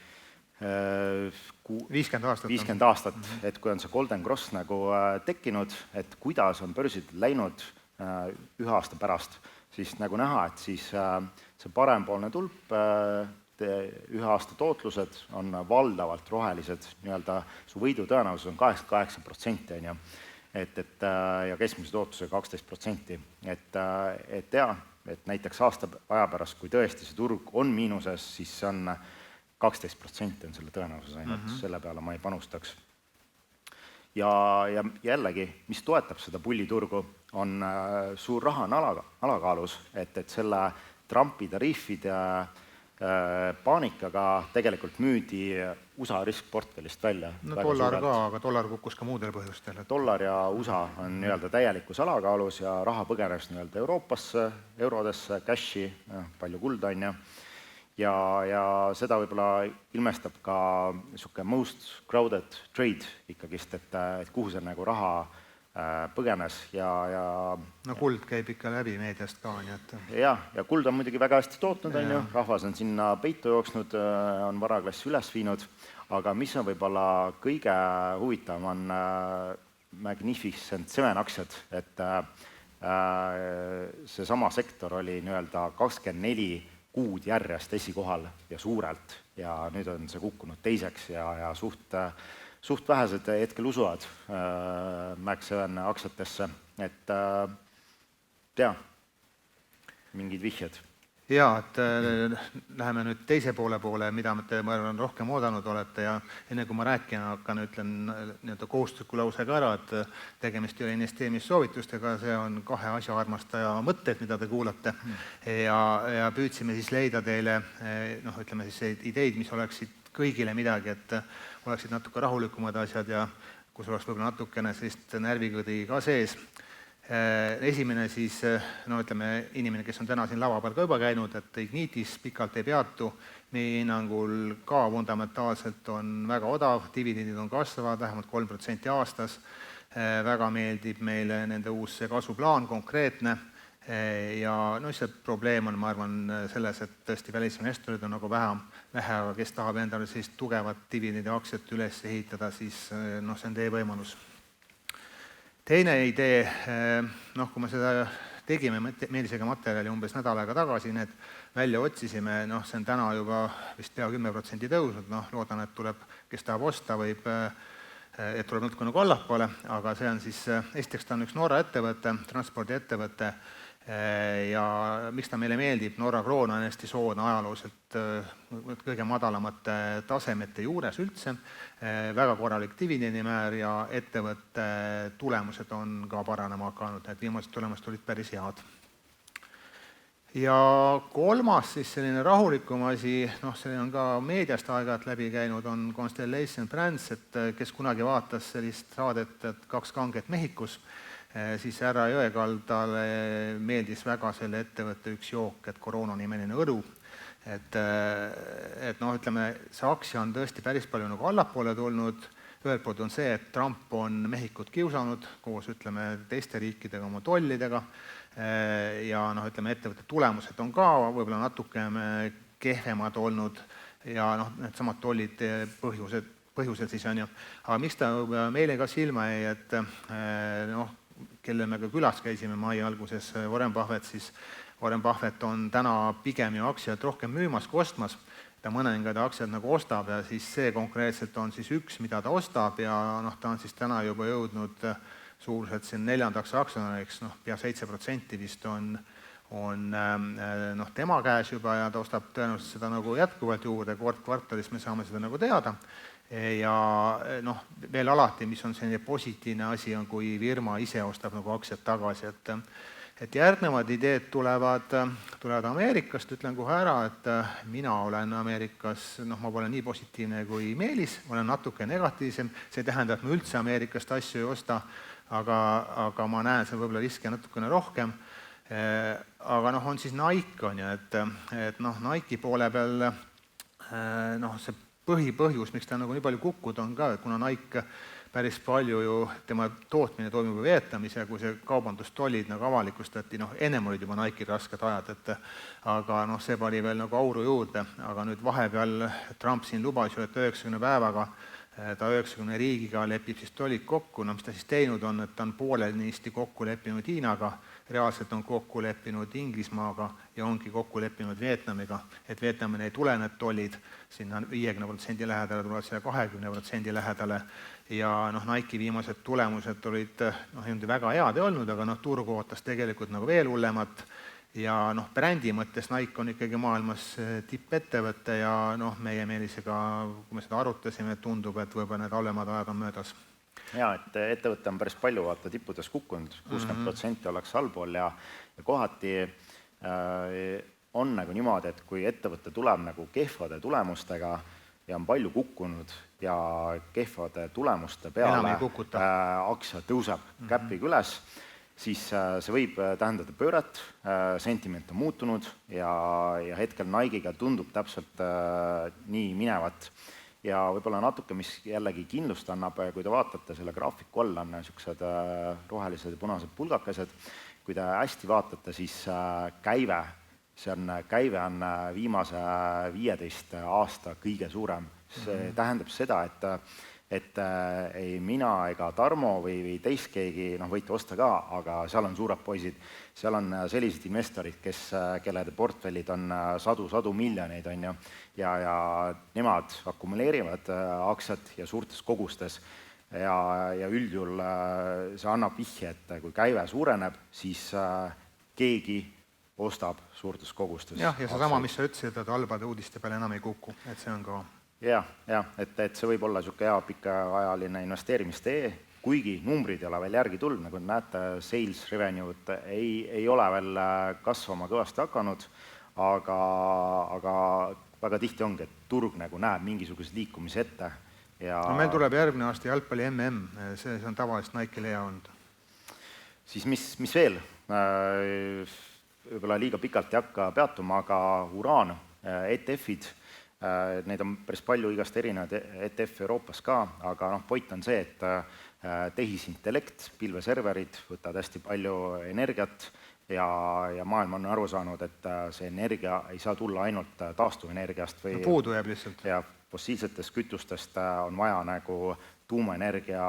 50 aastat, et kui on see golden cross nagu tekkinud, et kuidas on börsid läinud ühe aasta pärast, siis nagu näha, et siis see parempoolne tulp, ühe aasta tootlused on valdavalt rohelised, su võidu tõenäosus on 88%, ja keskmise tootlusega 12%, et näiteks aasta aja pärast, kui tõesti see turg on miinuses, siis see on 12% on selle tõenäosus ainult, selle peale ma ei panustaks. Ja jällegi, mis toetab seda pulliturgu, on suur raha on alakaalus, et selle Trumpi tariifide paanikaga tegelikult müüdi USA riskportfellist välja. No dollar ka, aga dollar kukkus ka muudel põhjustel. Dollar ja USA on nii-öelda täielikus alakaalus ja raha põgenes nii-öelda Euroopasse, eurodesse, cashi, palju kulda on ja seda võib-olla ilmestab ka niisugune most crowded trade ikkagist, et kuhu see nagu raha põgenes ja no kuld käib ikka läbi meediast ka, nii et ja kuld on muidugi väga hästi tootnud, on ju, rahvas on sinna peitu jooksnud, on varaklassi üles viinud, aga mis on võib-olla kõige huvitavam, on Magnificent Seven aktsiad, et seesama sektor oli nii-öelda 24 kuud järjest esikohal ja suurelt ja nüüd on see kukkunud teiseks ja suht vähesed hetkel usuvad Mag 7 aktsiatesse, et mingid vihjed. Jaa, et läheme nüüd teise poole, mida te, ma arvan, rohkem oodanud olete ja enne kui ma rääkin, hakkan, ütlen nii-öelda kohustusliku lausega ära, et tegemist ei ole investeerimissoovitustega, see on kahe asja armastaja mõtted, mida te kuulate ja püüdsime siis leida teile, ütleme siis ideid, mis oleksid kõigile midagi, et oleksid natuke rahulikumad asjad ja kus oleks võib-olla natukene sellist närvikõdi ka sees. Esimene siis, inimene, kes on täna siin lava peal ka juba käinud, et Ignitis pikalt ei peatu, meie hinnangul ka fundamentaalselt on väga odav, dividendid on kasvavad, vähemalt 3% aastas, väga meeldib meile nende uus kasvuplaan, konkreetne ja see probleem on, ma arvan, selles, et tõesti välisinvestorid on nagu vähe, aga kes tahab endale sellist tugevat dividendi aktsiat üles ehitada, siis see on teie võimalus. Teine idee, kui me seda tegime Meelisega materjali umbes nädal aega tagasi, need välja otsisime, see on täna juba vist pea 10% tõusnud, loodan, et tuleb, kes tahab osta, et tuleb natuke nagu allapoole, aga see on siis, esiteks ta on üks Norra ettevõte, transpordiettevõte ja miks ta meile meeldib, Norra kroon on hästi soodne ajalooliselt kõige madalamate tasemete juures üldse, väga korralik dividendimäär ja ettevõtte tulemused on ka paranema hakanud, need viimased tulemused olid päris head. Ja kolmas siis selline rahulikum asi, see on ka meediast aeg-ajalt läbi käinud, on Constellation Brands, et kes kunagi vaatas sellist saadet, et Kaks kanget Mehhikus, siis härra Jõekaldale meeldis väga selle ettevõtte üks jook, et Koroona-nimeline õlu. Et see aktsia on tõesti päris palju nagu allapoole tulnud. Ühelt poolt on see, et Trump on Mehhikut kiusanud koos teiste riikidega, oma tollidega ja ettevõtte tulemused on ka võib-olla natuke kehvemad olnud ja need samad tollid põhjused siis on ju. Aga miks ta meile ka silma jäi, et kelle me ka külas käisime mai alguses, Warren Buffett, siis Warren Buffett on täna pigem ju aktsiat rohkem müümas kui ostmas. Ta mõningad aktsiad nagu ostab ja siis see konkreetselt on siis üks, mida ta ostab ja ta on siis täna juba jõudnud suuruselt siin 4. aktsionäriks, pea 7% vist on tema käes juba ja ta ostab tõenäoliselt seda nagu jätkuvalt juurde, kvartalis me saame seda nagu teada. Ja veel alati, mis on selline positiivne asi, on kui firma ise ostab nagu aktsiat tagasi, et järgnevad ideed tulevad Ameerikast, ütlen kohe ära, et mina olen Ameerikas, ma pole nii positiivne kui Meelis, olen natuke negatiivsem, see ei tähenda, et ma üldse Ameerikast asju ei osta, aga ma näen seal võib-olla riske natukene rohkem, aga on siis Nike on ju, et Nike'i poole peal see põhipõhjus, miks ta nagu nii palju kukkud on ka, et kuna Nike päris palju ju, tema tootmine toimub Vietnamis ja kui see kaubandustollid nagu avalikustati, ennem olid juba Nike'il rasked ajad, aga see pani veel nagu auru juurde, aga nüüd vahepeal Trump siin lubas ju, et 90 päevaga ta 90 riigiga lepib siis tollid kokku, mis ta siis teinud on, et ta on poolenisti kokku leppinud Hiinaga, reaalselt on kokku leppinud Inglismaaga ja ongi kokku leppinud Vietnamiga, et Vietnamile ei tule need tollid, sinna 50% lähedale tulevad selle 20% lähedale ja Nike'i viimased tulemused olid väga head olnud, aga turgu ootas tegelikult nagu veel hullemat ja brändi mõttes Nike on ikkagi maailmas tippettevõte ja meie Meelisega, kui me seda arutasime, tundub, et võib-olla need halvemad ajad on möödas. Jaa, et ettevõte on päris palju tippudes kukkunud, 60% ollakse allpool ja kohati on nagu niimoodi, et kui ettevõte tuleb nagu kehvade tulemustega ja on palju kukkunud ja kehvade tulemuste peale aktsia tõuseb käpiga üles, siis see võib tähendada pööret, sentiment on muutunud ja hetkel Nike'iga tundub täpselt nii minevat. Ja võib-olla natuke, mis jällegi kindlust annab, kui te vaatate selle graafiku all on niisugused rohelised ja punased pulgakesed, kui te hästi vaatate, siis käive on viimase 15 aasta kõige suurem. See tähendab seda, et ei mina ega Tarmo või teist keegi, võite osta ka, aga seal on suured poisid, seal on sellised investorid, kellede portfellid on sadu miljoneid, on ju, ja nemad akumuleerivad aktsiad ja suurtes kogustes ja üldjuhul see annab vihje, et kui käive suureneb, siis keegi ostab suurtes kogustes. Jah, ja seesama, mis sa ütlesid, et halbade uudiste peale enam ei kuku, et see on ka Jah, et see võib olla niisugune hea pikaajaline investeerimistee, kuigi numbrid ei ole veel järgi tulnud, nagu näete, sales revenue ei ole veel kasvama kõvasti hakanud, aga väga tihti ongi, et turg nagu näeb mingisugused liikumise ette. Meil tuleb järgmine aasta jalgpalli MM, see on tavaliselt Nike'ile hea olnud. Siis mis veel? Võib-olla liiga pikalt ei hakka peatuma, aga uraan, ETF-id, neid on päris palju igast erinevad ETF Euroopas ka, aga point on see, et tehisintellekt, pilveserverid võtavad hästi palju energiat ja maailm on aru saanud, et see energia ei saa tulla ainult taastuvenergiast või puudu jääb lihtsalt. Ja fossiilsetest kütustest on vaja nagu tuumaenergia,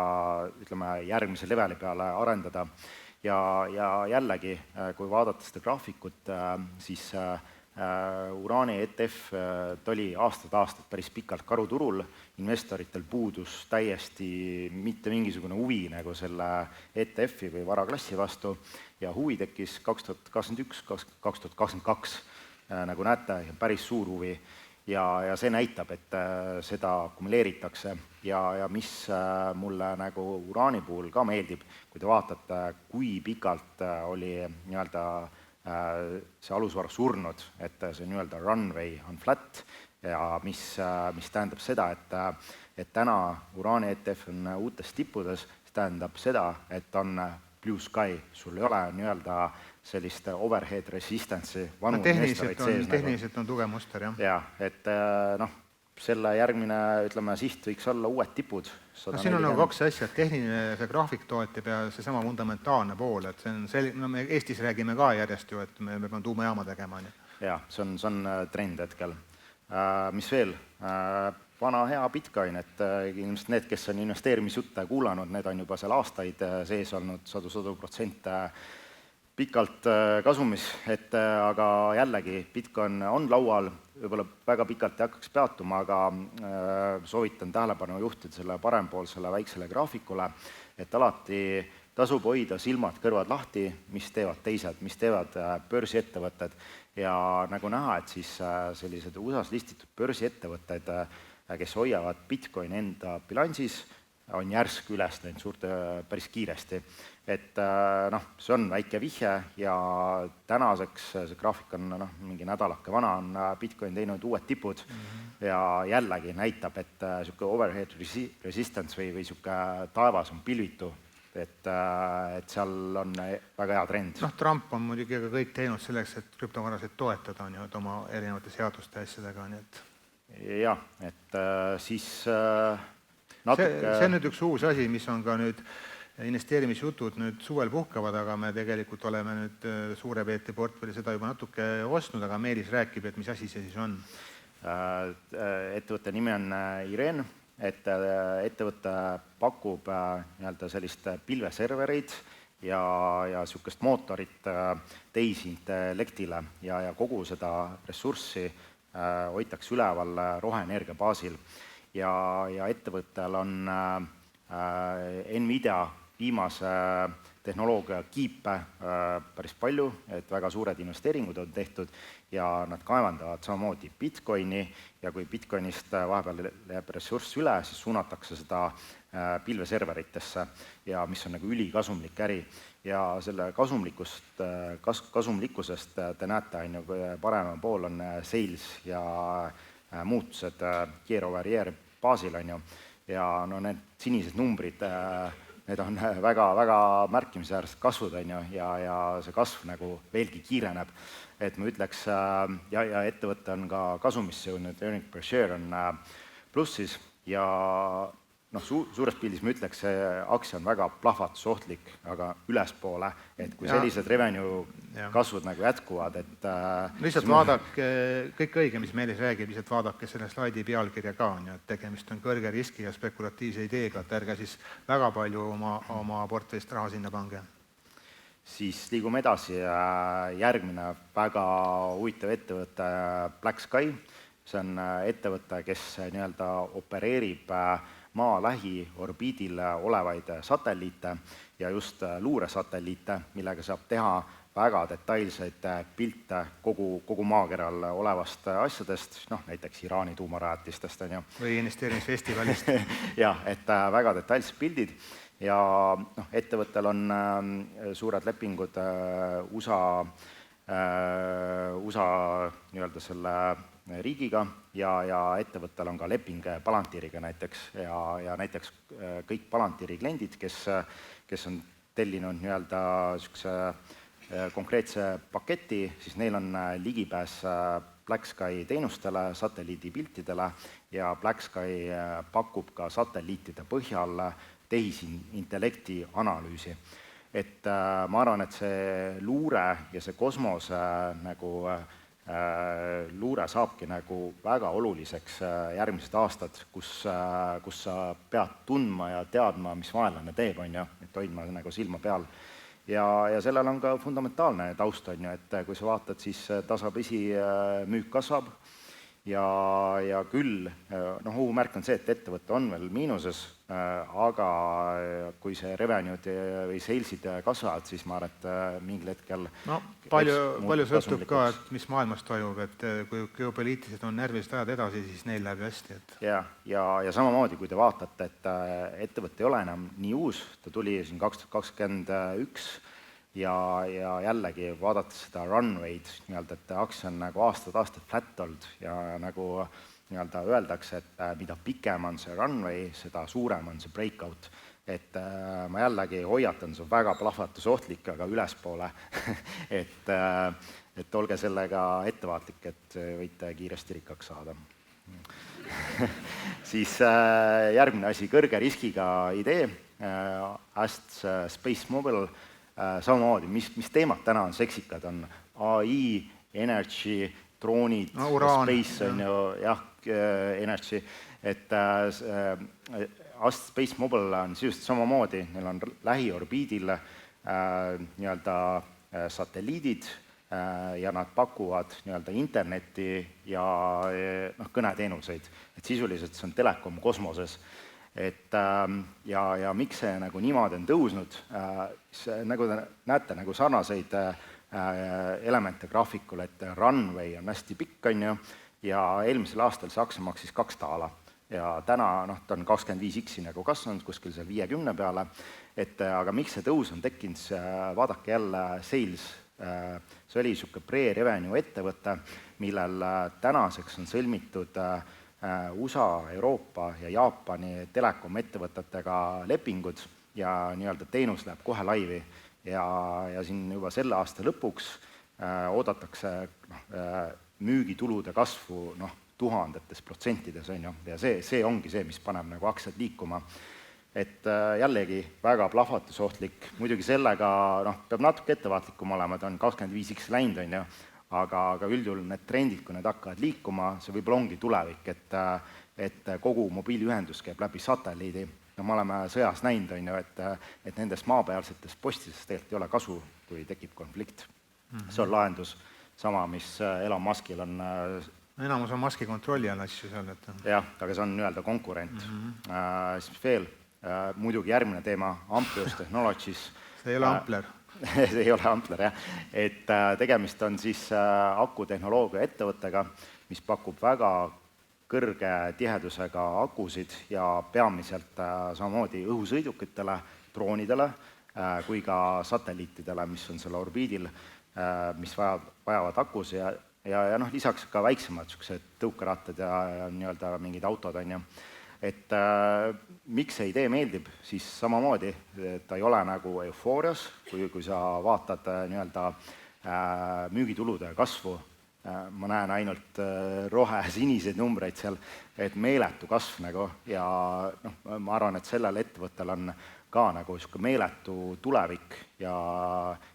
ütleme, järgmise leveli peale arendada ja jällegi, kui vaadata seda graafikut, siis uraani ETF oli aastat päris pikalt karuturul, investoritel puudus täiesti mitte mingisugune huvi nagu selle ETF-i või varaklassi vastu ja huvi tekkis 2021-2022, nagu näete, päris suur huvi ja see näitab, et seda akumuleeritakse ja mis mulle nagu uraani puhul ka meeldib, kui te vaatate, kui pikalt oli nii-öelda see alusvaru surnud, et see nii-öelda runway on flat ja mis tähendab seda, et täna uraani ETF on uutes tippudes, see tähendab seda, et on blue sky, sul ei ole nii-öelda sellist overhead resistance'i vanu investoreid sees. Tehniliselt on tugev muster, jah. Ja, et selle järgmine, ütleme, siht võiks olla uued tipud. Siin on nagu kaks asja, et tehniline see graafik toetib ja see sama fundamentaalne pool, et see on, me Eestis räägime ka järjest ju, et me peame tuumajaama tegema. Jaa, see on trend hetkel. Mis veel? Vana hea Bitcoin, et ilmselt need, kes on investeerimisjutte kuulanud, need on juba seal aastaid sees olnud 100% pikalt kasumis, aga jällegi Bitcoin on laual, võib-olla väga pikalt ei hakkaks peatuma, aga soovitan tähelepanu juhtida selle parempoolsele väiksele graafikule, et alati tasub hoida silmad, kõrvad lahti, mis teevad teised, mis teevad börsiettevõtted ja nagu näha, et siis sellised USA-s listitud börsiettevõtted, kes hoiavad Bitcoin enda bilansis, on järsk üles läinud päris kiiresti. Et see on väike vihje ja tänaseks see graafik on mingi nädalake vana, on Bitcoin teinud uued tipud ja jällegi näitab, et niisugune overhead resistance või niisugune taevas on pilvitu, et seal on väga hea trend. Trump on muidugi kõik teinud selleks, et krüptovarasid toetada on ju, et oma erinevate seaduste asjadega. Jah, et siis natuke... See on nüüd üks uus asi, mis on ka nüüd investeerimisjutud nüüd suvel puhkavad, aga me tegelikult oleme nüüd suure peeti portfelli seda juba natuke ostnud, aga Meelis räägib, et mis asi see siis on. Ettevõtte nimi on Irene, et ettevõte pakub nii-öelda sellist pilveservereid ja niisugust mootorit tehisintellektile ja kogu seda ressurssi hoitakse üleval roheenergia baasil ja ettevõttel on Nvidia viimase tehnoloogia kiipe päris palju, et väga suured investeeringud on tehtud ja nad kaevandavad samamoodi Bitcoini ja kui Bitcoinist vahepeal jääb ressurss üle, siis suunatakse seda pilveserveritesse ja mis on nagu ülikasumlik äri. Ja selle kasumlikkusest te näete, paremal pool on sales ja muutused year-over-year baasil, ja no need sinised numbrid, need on väga märkimisväärsed kasvud, ja see kasv nagu veelgi kiireneb. Et ma ütleks, ja ettevõte on ka kasumisse jõudnud, earning per share on plussis ja suures pildis ma ütleks, see aktsia on väga plahvatusohtlik, aga ülespoole, et kui sellised revenue kasvud nagu jätkuvad, et lihtsalt vaadake, kõik õige, mis Meelis räägib, lihtsalt vaadake selle slaidi pealkirja ka, et tegemist on kõrge riski ja spekulatiivse ideega, et ärge siis väga palju oma portfellist raha sinna pange. Siis liigume edasi, järgmine väga huvitav ettevõte Black Sky, see on ettevõte, kes nii-öelda opereerib maa lähiorbiidil olevaid satelliite ja just luuresatelliite, millega saab teha väga detailseid pilte kogu maakeral olevast asjadest, näiteks Iraani tuumarajatistest. Või investeerimisfestivalist. Jah, et väga detailsed pildid ja ettevõttel on suured lepingud USA nii-öelda selle riigiga ja ettevõttel on ka leping Palantiiriga näiteks ja näiteks kõik Palantiiri kliendid, kes on tellinud nii-öelda sükse konkreetse paketi, siis neil on ligipääs Black Sky teenustele, satelliidipiltidele ja Black Sky pakub ka satelliitide põhjal tehisintellekti analüüsi. Et ma arvan, et see luure ja see kosmose nagu luure saabki nagu väga oluliseks järgmised aastad, kus sa pead tundma ja teadma, mis vaenlane teeb, et hoidma nagu silma peal. Ja sellel on ka fundamentaalne taust, et kui sa vaatad, siis tasapisi müük kasvab ja küll, ohumärk on see, et ettevõte on veel miinuses, aga kui see revenue'd või sales'id kasvavad, siis ma arvan, et mingil hetkel palju sõltub ka, et mis maailmas toimub, et kui geopoliitilised on närvilised ajad edasi, siis neil läheb hästi. Ja samamoodi, kui te vaatate, et ettevõte ei ole enam nii uus, ta tuli siin 2021 ja jällegi vaadates seda runway'd, et aktsia on nagu aastad flat olnud ja nagu nii-öelda öeldakse, et mida pikem on see runway, seda suurem on see breakout. Et ma jällegi hoiatan, see on väga plahvatusohtlik, aga ülespoole, et olge sellega ettevaatlik, et võite kiiresti rikkaks saada. Siis järgmine asi, kõrge riskiga idee, Ast Space Mobile, samamoodi, mis teemad täna on seksikad, on AI, energy, droonid, space on ju, energy, et Ast Space Mobile on sisuliselt samamoodi, neil on lähiorbiidil nii-öelda satelliidid ja nad pakuvad nii-öelda internetti ja kõneteenuseid, et sisuliselt see on telekom kosmoses. Ja miks see nagu niimoodi on tõusnud, nagu te näete nagu sarnaseid elemente graafikul, et runway on hästi pikk, ja eelmisel aastal see aktsia maksis $2 ja täna ta on 25x nagu kasvanud kuskil seal 50 peale, aga miks see tõus on tekkinud, vaadake jälle sales, see oli niisugune pre-revenue ettevõte, millel tänaseks on sõlmitud USA, Euroopa ja Jaapani telekom ettevõtetega lepingud ja nii-öelda teenus läheb kohe laivi ja siin juba selle aasta lõpuks oodatakse müügitulude kasvu tuhandetes protsentides, ja see ongi see, mis paneb nagu aktsiad liikuma. Et jällegi väga plahvatusohtlik, muidugi sellega peab natuke ettevaatlikum olema, ta on 25x läinud, aga üldjuhul need trendid, kui need hakkavad liikuma, see võib-olla ongi tulevik, et kogu mobiiliühendus käib läbi satelliidi. Me oleme sõjas näinud, et nendest maapealsetest postidest tegelikult ei ole kasu, kui tekib konflikt. See on lahendus sama, mis Elon Muskil on. Enamus on Muski kontrolli all asju seal. Jah, aga see on nii-öelda konkurent. Siis veel Muidugi järgmine teema, Amplius Technologies. See ei ole Ampler. See ei ole Ampler, jah. Et tegemist on siis akutehnoloogia ettevõttega, mis pakub väga kõrge tihedusega akusid ja peamiselt samamoodi õhusõidukitele, droonidele kui ka satelliitidele, mis on selle orbiidil, mis vajavad akus ja lisaks ka väiksemad tõukerattad ja nii-öelda mingid autod, on ju. Et miks see idee meeldib, siis samamoodi ta ei ole nagu eufoorias, kui sa vaatad nii-öelda müügitulude kasvu, ma näen ainult rohe-siniseid numbreid seal, et meeletu kasv nagu ja ma arvan, et sellel ettevõttel on ka nagu meeletu tulevik ja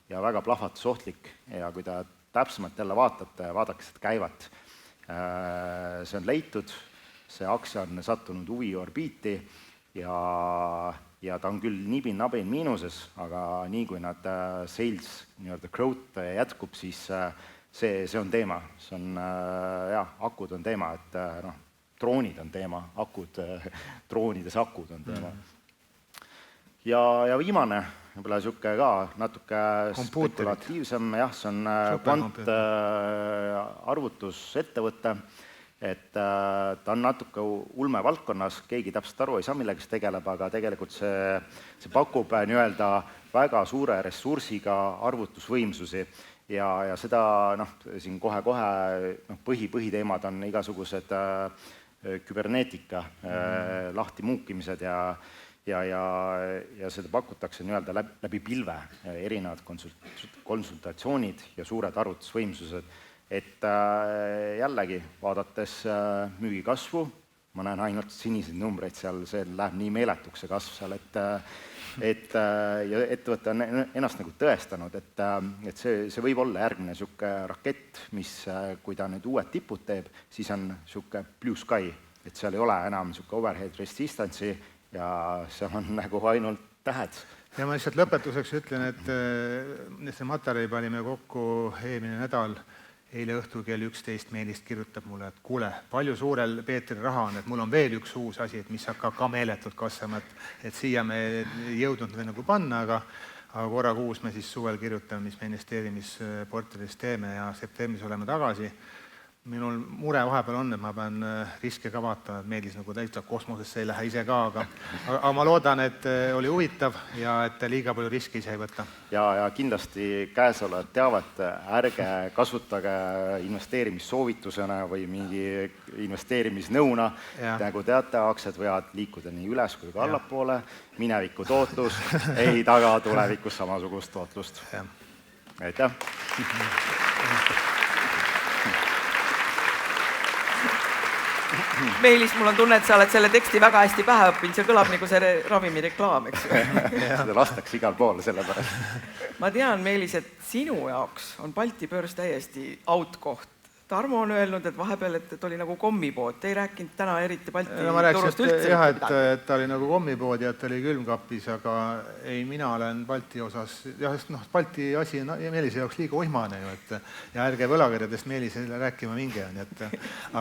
väga plahvatusohtlik ja kui ta täpsemalt jälle vaatate, vaadake seda käivat, see on leitud, see aktsia on sattunud huviorbiiti ja ta on küll nibin-nabin miinuses, aga nii kui nad sales nii-öelda growth jätkub, siis see on teema. See on, akud on teema, et droonid on teema, droonides akud on teema. Ja viimane, võib-olla siuke ka natuke spekulatiivsem, see on kvant arvutusettevõte, et ta on natuke ulmevaldkonnas, keegi täpselt aru ei saa, millega see tegeleb, aga tegelikult see pakub nii-öelda väga suure ressursiga arvutusvõimsusi ja seda siin kohe põhiteemad on igasugused küberneetika lahti muukimised ja seda pakutakse nii-öelda läbi pilve, erinevad konsultatsioonid ja suured arvutusvõimsused. Et jällegi, vaadates müügi kasvu, ma näen ainult siniseid numbreid seal, see läheb nii meeletuks see kasv seal, et ettevõte on ennast nagu tõestanud, et see võib olla järgmine siuke rakett, mis kui ta nüüd uued tipud teeb, siis on siuke blue sky, et seal ei ole enam siuke overhead resistance'i ja see on nagu ainult tähed. Ja ma lihtsalt lõpetuseks ütlen, et see materjali panime kokku eelmine nädal, eile õhtul kell 11 Meelist kirjutab mulle, et kuule, palju suurel Peetri raha on, et mul on veel üks uus asi, et mis hakkab ka meeletult kasvama, et siia me ei jõudnud veel nagu panna, aga korra kuus me siis suvel kirjutame, mis me investeerimisportfellis teeme ja septembris oleme tagasi. Minul mure vahepeal on, et ma pean riske ka vaatama, et Meelis nagu täitsa kosmosesse ei lähe ise ka, aga ma loodan, et oli huvitav ja et liiga palju riske ise ei võta. Ja kindlasti käesolevat teavet ärge kasutage investeerimissoovitusena või mingi investeerimisnõuna. Nagu teate, aktsiad võivad liikuda nii üles kui ka allapoole. Mineviku tootlus ei taga tulevikus samasugust tootlust. Aitäh! Meelis, mul on tunne, et sa oled selle teksti väga hästi pähe õppinud, see kõlab nagu see ravimireklaam, eks ju. Seda lastakse igal pool selle pärast. Ma tean, Meelis, et sinu jaoks on Balti börs täiesti outkoht. Tarmo on öelnud, et vahepeal, et oli nagu kommipood. Te ei rääkinud täna eriti Balti turust üldse. Jah, et ta oli nagu kommipood ja et ta oli külmkapis, aga ei, mina olen Balti osas, Balti asi on Meelise jaoks liiga oimane ju, ja ärge võlakirjadest Meelisele rääkima minge,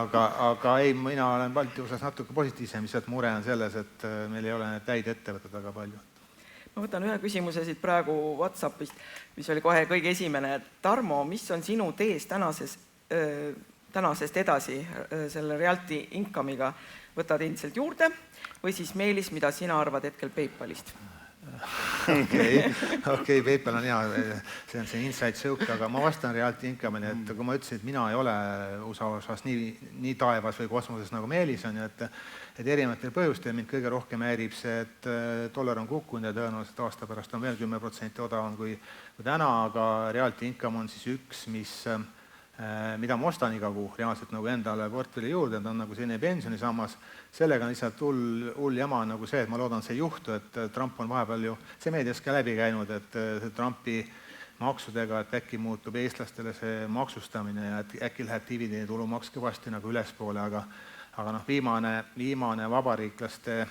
aga ei, mina olen Balti osas natuke positiivsem, lihtsalt mure on selles, et meil ei ole need täid ettevõtted väga palju. Ma võtan ühe küsimuse siit praegu WhatsAppist, mis oli kohe kõige esimene. Tarmo, mis on sinu tees tänasest edasi selle Realty Income'iga? Võtad endiselt juurde või siis Meelis, mida sina arvad hetkel PayPalist? Okei, PayPal on hea, see on see inside joke, aga ma vastan Realty Income'ini, et kui ma ütlesin, et mina ei ole USA osas nii taevas või kosmoses nagu Meelis on, et erinevatel põhjustel mind kõige rohkem häirib see, et dollar on kukkunud ja tõenäoliselt aasta pärast on veel 10% odavam kui täna, aga Realty Income on siis üks, mida ma ostan iga kuu reaalselt nagu endale portfelli juurde, ta on nagu selline pensionisammas, sellega on lihtsalt hull jama nagu see, et ma loodan see juhtu, et Trump on vahepeal ju, see meedias ka läbi käinud, et see Trumpi maksudega, et äkki muutub eestlastele see maksustamine ja äkki läheb dividenditulumaks kõvasti nagu ülespoole, aga viimane vabariiklaste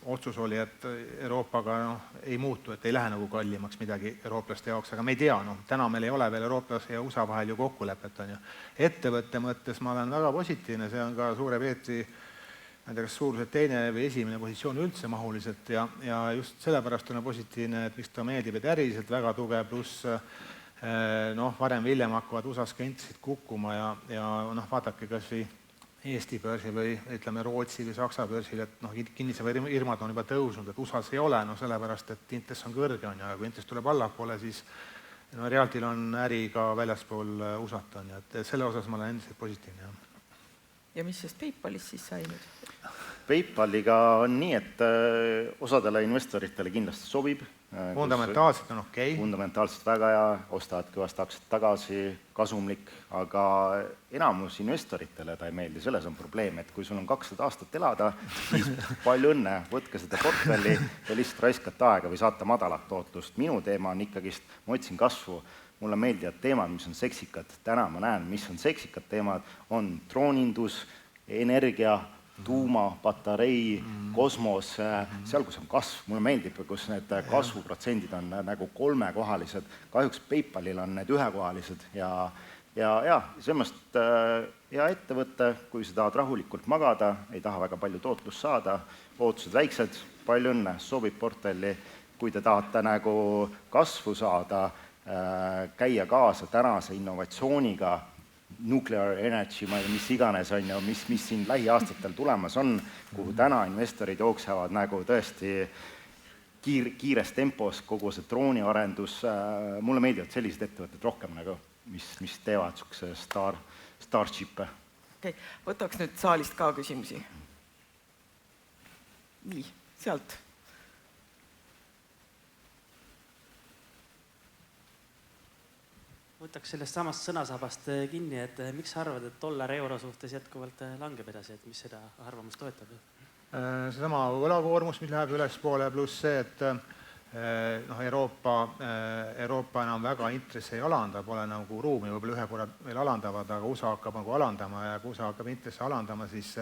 otsus oli, et Euroopaga ei muutu, et ei lähe nagu kallimaks midagi eurooplaste jaoks, aga me ei tea, täna meil ei ole veel eurooplase ja USA vahel ju kokkulepet. Ettevõtte mõttes ma olen väga positiivne, see on ka Suure Peetri ma ei tea, kas suuruselt teine või esimene positsioon üldse mahuliselt ja just sellepärast on positiivne, et miks ta meeldib, et äriliselt väga tugev, pluss varem või hiljem hakkavad USA-s ka intressid kukkuma ja vaadake kas või Eesti börsil või ütleme Rootsi või Saksa börsil, et kinnisvarafirmad on juba tõusnud, et USA-s ei ole, sellepärast, et intress on kõrge, ja kui intress tuleb allapoole, siis Realtil on äri ka väljaspool USA-t, et selle osas ma olen endiselt positiivne. Ja mis sest PayPalist siis sai nüüd? PayPaliga on nii, et osadele investoritele kindlasti sobib. Fundamentaalselt on okei. Fundamentaalselt väga hea, ostavad kõvasti aktsiat tagasi, kasumlik, aga enamus investoritele ta ei meeldi, selles on probleem, et kui sul on 200 aastat elada, siis palju õnne, võtke seda portfelli ja lihtsalt raiskate aega või saate madalat tootlust. Minu teema on ikkagist, ma otsin kasvu, mulle meeldivad teemad, mis on seksikad. Täna ma näen, mis on seksikad teemad, on droonindus, energia, tuuma, patarei, kosmos, seal, kus on kasv. Mulle meeldib, kus need kasvuprotsendid on nagu 3-kohalised. Kahjuks PayPalil on need 1-kohalised ja sellest hea ettevõtte, kui sa tahad rahulikult magada, ei taha väga palju tootlust saada, ootused väiksed, palju õnne, sobib portfelli. Kui te tahate nagu kasvu saada, käia kaasa tänase innovatsiooniga, nuclear energy, mis iganes on ja mis siin lähiaastatel tulemas on, kuhu täna investorid jooksevad nagu tõesti kiires tempos, kogu see drooniarendus. Mulle meeldivad sellised ettevõtted rohkem, nagu, mis teevad sukse starship'e. Okay. Võtaks nüüd saalist ka küsimusi. Nii, sealt. Võtaks sellest samast sõnasabast kinni, et miks sa arvad, et dollar-euro suhtes jätkuvalt langeb edasi, et mis seda arvamust toetab? Seesama võlakoormus, mis läheb ülespoole, pluss see, et Euroopa enam väga intressi ei alanda, pole nagu ruumi, võib-olla ühe korra veel alandavad, aga USA hakkab nagu alandama ja kui USA hakkab intressi alandama, siis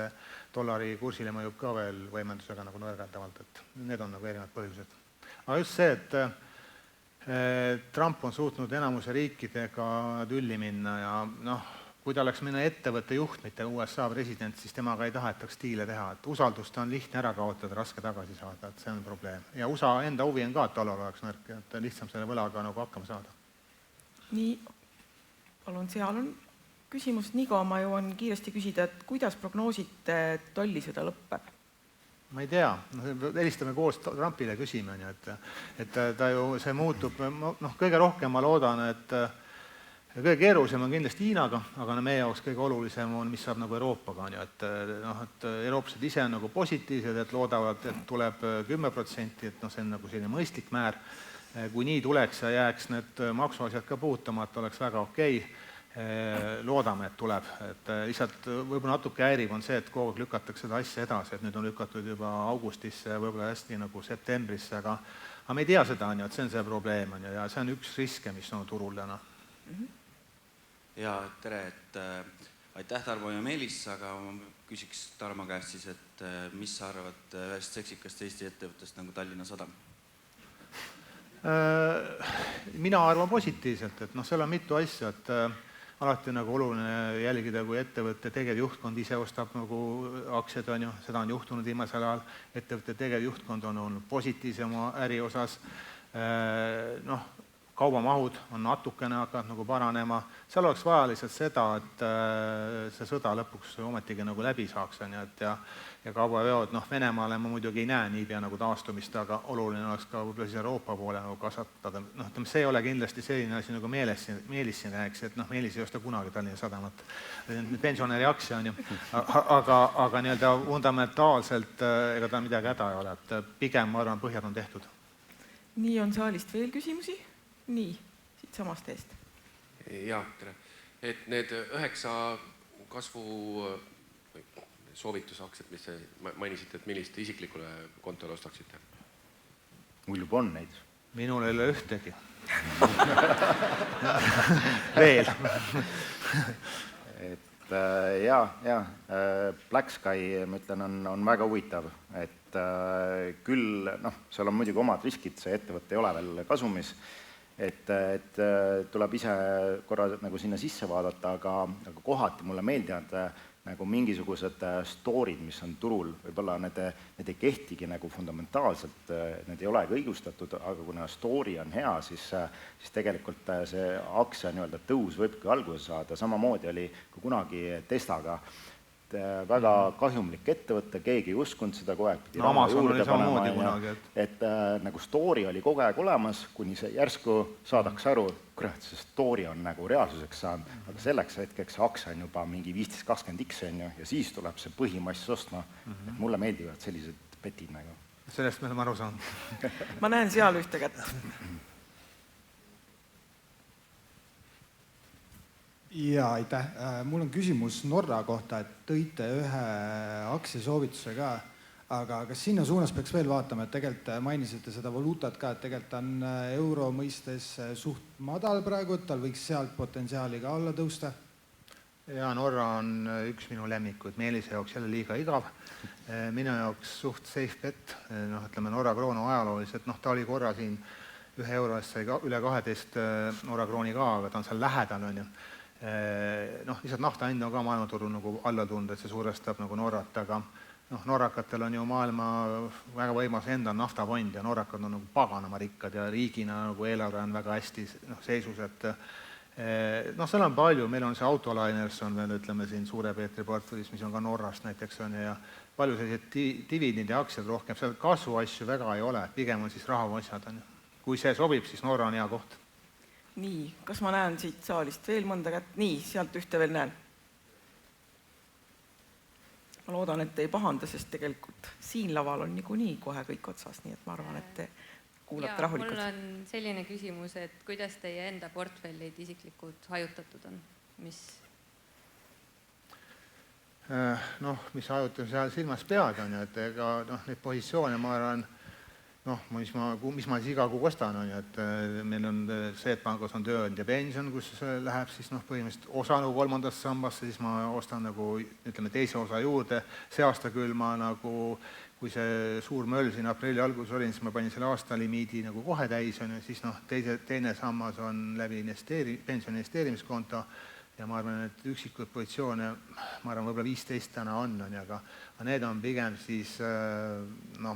dollari kursile mõjub ka veel võimendusega nagu nõrgendavalt, et need on nagu erinevad põhjused. Aga just see, et Trump on suutnud enamuse riikidega tülli minna ja kui ta oleks minna ettevõtte juht, mitte USA president, siis temaga ei tahetaks diile teha. Et usaldust on lihtne ära kaotada, raske tagasi saada, et see on probleem. Ja USA enda huvi on ka, et dollar oleks nõrk, et lihtsam selle võlaga nagu hakkama saada. Nii, palun, seal on küsimus. Nigo, ma jõuan kiiresti küsida, et kuidas prognoosite tollisõda lõppeb? Ma ei tea, helistame koos Trumpile küsime, et ta ju see muutub, kõige rohkem ma loodan, et kõige keerulisem on kindlasti Hiinaga, aga meie jaoks kõige olulisem on, mis saab nagu Euroopaga, et eurooplased ise on nagu positiivsed, et loodavad, et tuleb 10%, et see on nagu selline mõistlik määr. Kui nii tuleks ja jääks need maksuasjad ka puutumata, oleks väga okei. Loodame, et tuleb. Et lihtsalt võib-olla natuke häiriv on see, et kogu aeg lükatakse seda asja edasi, et nüüd on lükatud juba augustisse, võib-olla hästi nagu septembrisse, aga me ei tea seda, et see on see probleem ja see on üks riske, mis on turul täna. Ja tere, et aitäh Tarmo ja Meelis, aga ma küsiks Tarmo käest siis, et mis sa arvad ühest seksikast Eesti ettevõttest nagu Tallinna Sadam? Mina arvan positiivselt, et seal on mitu asja, et alati on nagu oluline jälgida, kui ettevõtte tegevjuhtkond ise ostab nagu aktsiad, seda on juhtunud viimasel ajal, ettevõtte tegevjuhtkond on olnud positiivsema äri osas, kaubamahud on natukene hakanud nagu paranema, seal oleks vaja lihtsalt seda, et see sõda lõpuks ometigi nagu läbi saaks, ja kaubaveod, Venemaale ma muidugi ei näe niipea nagu taastumist, aga oluline oleks ka võib-olla siis Euroopa poole nagu kasvatada. See ei ole kindlasti selline asi nagu Meelis siin rääks, et Meelis ei osta kunagi Tallinna Sadamat. Pensionäri aktsia on ju, aga nii-öelda fundamentaalselt ega ta midagi häda ei ole, et pigem ma arvan, põhjad on tehtud. Nii on saalist veel küsimusi? Nii, siit samast eest. Jaa, tere. Et need 9 kasvu soovitusaktsiad, mis mainisite, et millist isiklikule kontole ostaksite? Mul juba on neid. Minul ei ole ühtegi. Veel. Et Black Sky, ma ütlen, on väga huvitav, et küll, seal on muidugi omad riskid, see ettevõte ei ole veel kasumis, et tuleb ise korra nagu sinna sisse vaadata, aga kohati mulle meeldivad nagu mingisugused story'd, mis on turul, võib-olla need ei kehtigi nagu fundamentaalselt, need ei olegi õigustatud, aga kuna story on hea, siis tegelikult see aktsia nii-öelda tõus võibki alguse saada, samamoodi oli kui kunagi Teslaga, väga kahjumlik ettevõte, keegi ei uskunud seda kogu aeg, pidi raha juurde panema, et nagu story oli kogu aeg olemas, kuni see järsku saadaks aru, kurat, see story on nagu reaalsuseks saanud, aga selleks hetkeks see aktsia on juba mingi 15-20x on ju, ja siis tuleb see põhimass ostma, et mulle meeldivad sellised petid nagu. Sellest me oleme aru saanud. Ma näen seal ühte kätt. Jaa, aitäh. Mul on küsimus Norra kohta, et tõite ühe aktsiasoovituse ka, aga kas sinna suunas peaks veel vaatama, et tegelikult mainisite seda valuutat ka, et tegelikult on euro mõistes suht madal praegu, et tal võiks sealt potentsiaali ka alla tõusta? Ja Norra on üks minu lemmikud, Meelise jaoks jälle liiga igav. Minu jaoks suht safe bet, ütleme Norra kroonu ajalooliselt, ta oli korra siin 1 euro eest sai üle 12 Norra krooni ka, aga ta on seal lähedal, on ju. Lihtsalt nafta hind on ka maailmaturul nagu alla tulnud, et see suurestab nagu Norrat, aga norrakatel on ju maailma väga võimas enda naftafond ja norrakad on nagu paganama rikkad ja riigina nagu eelarve on väga hästi seisus, et seal on palju, meil on see Autoliners on veel, ütleme siin Suure Peetri portfellis, mis on ka Norrast näiteks on ja palju sellised dividendi aktsiad rohkem, seal kasvu asju väga ei ole, pigem on siis rahaasjad on. Kui see sobib, siis Norra on hea koht. Nii, kas ma näen siit saalist veel mõnda kätt? Nii, sealt ühte veel näen. Ma loodan, et te ei pahanda, sest tegelikult siin laval on niikuinii kohe kõik otsas, nii et ma arvan, et te kuulate rahulikult. Mul on selline küsimus, et kuidas teie enda portfellid isiklikud hajutatud on? Mis hajutan seal silmas pead on ju, et ega neid positsioone ma arvan, mis ma siis iga kuu ostan on ju, et meil on Swedbankis on tööandja pension, kus läheb siis põhimõtteliselt osa nagu 3. sambasse, siis ma ostan nagu, ütleme, teise osa juurde. See aasta küll ma nagu, kui see suur möll siin aprilli alguses oli, siis ma panin selle aastalimiidi nagu kohe täis on ju, siis teine sammas on läbi pensioni investeerimiskonto ja ma arvan, et üksikud positsioone, ma arvan, võib-olla 15 täna on, aga need on pigem siis,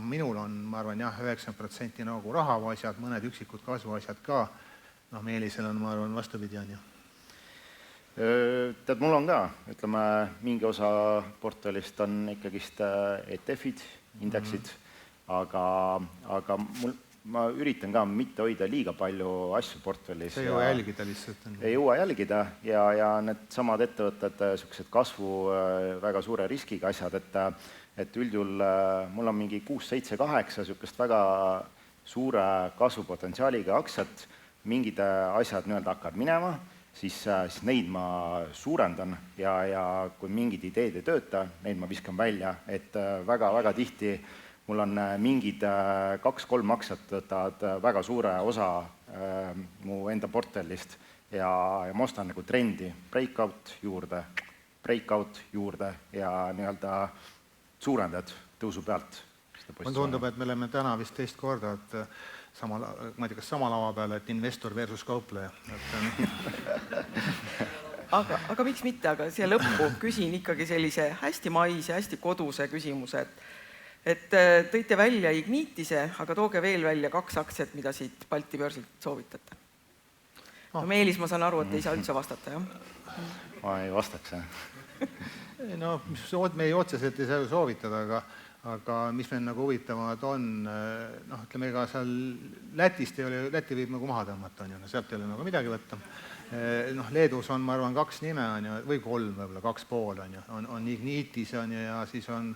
minul on, ma arvan, 90% nagu rahaasjad, mõned üksikud kasvuasjad ka, Meelisel on, ma arvan, vastupidi on ju. Tead, mul on ka, ütleme, mingi osa portfellist on ikkagist ETF-id, indeksid, aga ma üritan ka mitte hoida liiga palju asju portfellis. See ei jõua jälgida lihtsalt. Ei jõua jälgida ja need samad ettevõtted, sellised kasvu väga suure riskiga asjad, et üldjuhul mul on mingi 6, 7, 8 niisugust väga suure kasvupotentsiaaliga aktsiat, mingid asjad nii-öelda hakkavad minema, siis neid ma suurendan ja kui mingid ideed ei tööta, neid ma viskan välja, et väga-väga tihti mul on mingid 2-3 aktsiat võtavad väga suure osa mu enda portfellist ja ma ostan nagu trendi, breakout juurde ja nii-öelda suurendad tõusu pealt. Mulle tundub, et me oleme täna vist teist korda, et ma ei tea, kas sama lava peale, et investor versus kaupleja. Aga miks mitte, aga siia lõppu küsin ikkagi sellise hästi maise, hästi koduse küsimuse, et tõite välja Ignitise, aga tooge veel välja 2 aktsiat, mida siit Balti börsilt soovitate. Meelis, ma saan aru, et ei saa üldse vastata, jah? Ma ei vastaks, jah. Me ei otseselt ei saa soovitada, aga mis meil nagu huvitavad on, ütleme, ega seal Lätist ei ole, Läti võib nagu maha tõmmata, sealt ei ole nagu midagi võtta. Leedus on, ma arvan, 2 nime või 3, võib-olla 2,5 on Ignitis ja siis on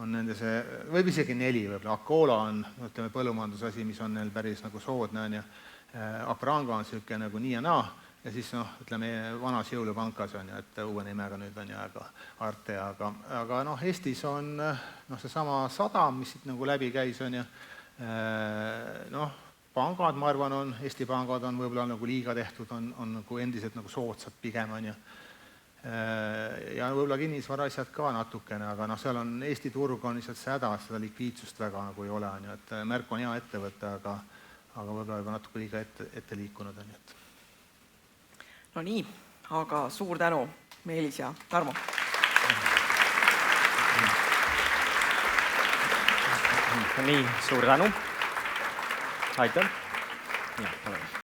nende see, võib isegi 4 võib-olla, Akola on, ütleme, põllumajandusasi, mis on neil päris nagu soodne on ja Apranga on selline nagu nii ja naa ja siis ütleme, vanas jõulupankas on ju, et uue nimega nüüd on ju Arte, aga Eestis on see sama Sadam, mis siit nagu läbi käis on ju, pangad, ma arvan, Eesti pangad on võib-olla nagu liiga tehtud, on nagu endiselt nagu soodsad pigem on ju. Ja võib-olla kinnisvaraasjad ka natukene, aga seal on Eesti turg on lihtsalt hädas, seda likviidsust väga nagu ei ole, et Märk on hea ettevõte, aga võib-olla juba natuke liiga ette liikunud on. No nii, aga suur tänu, Meelis ja Tarmo! nii, suur tänu. aitäh.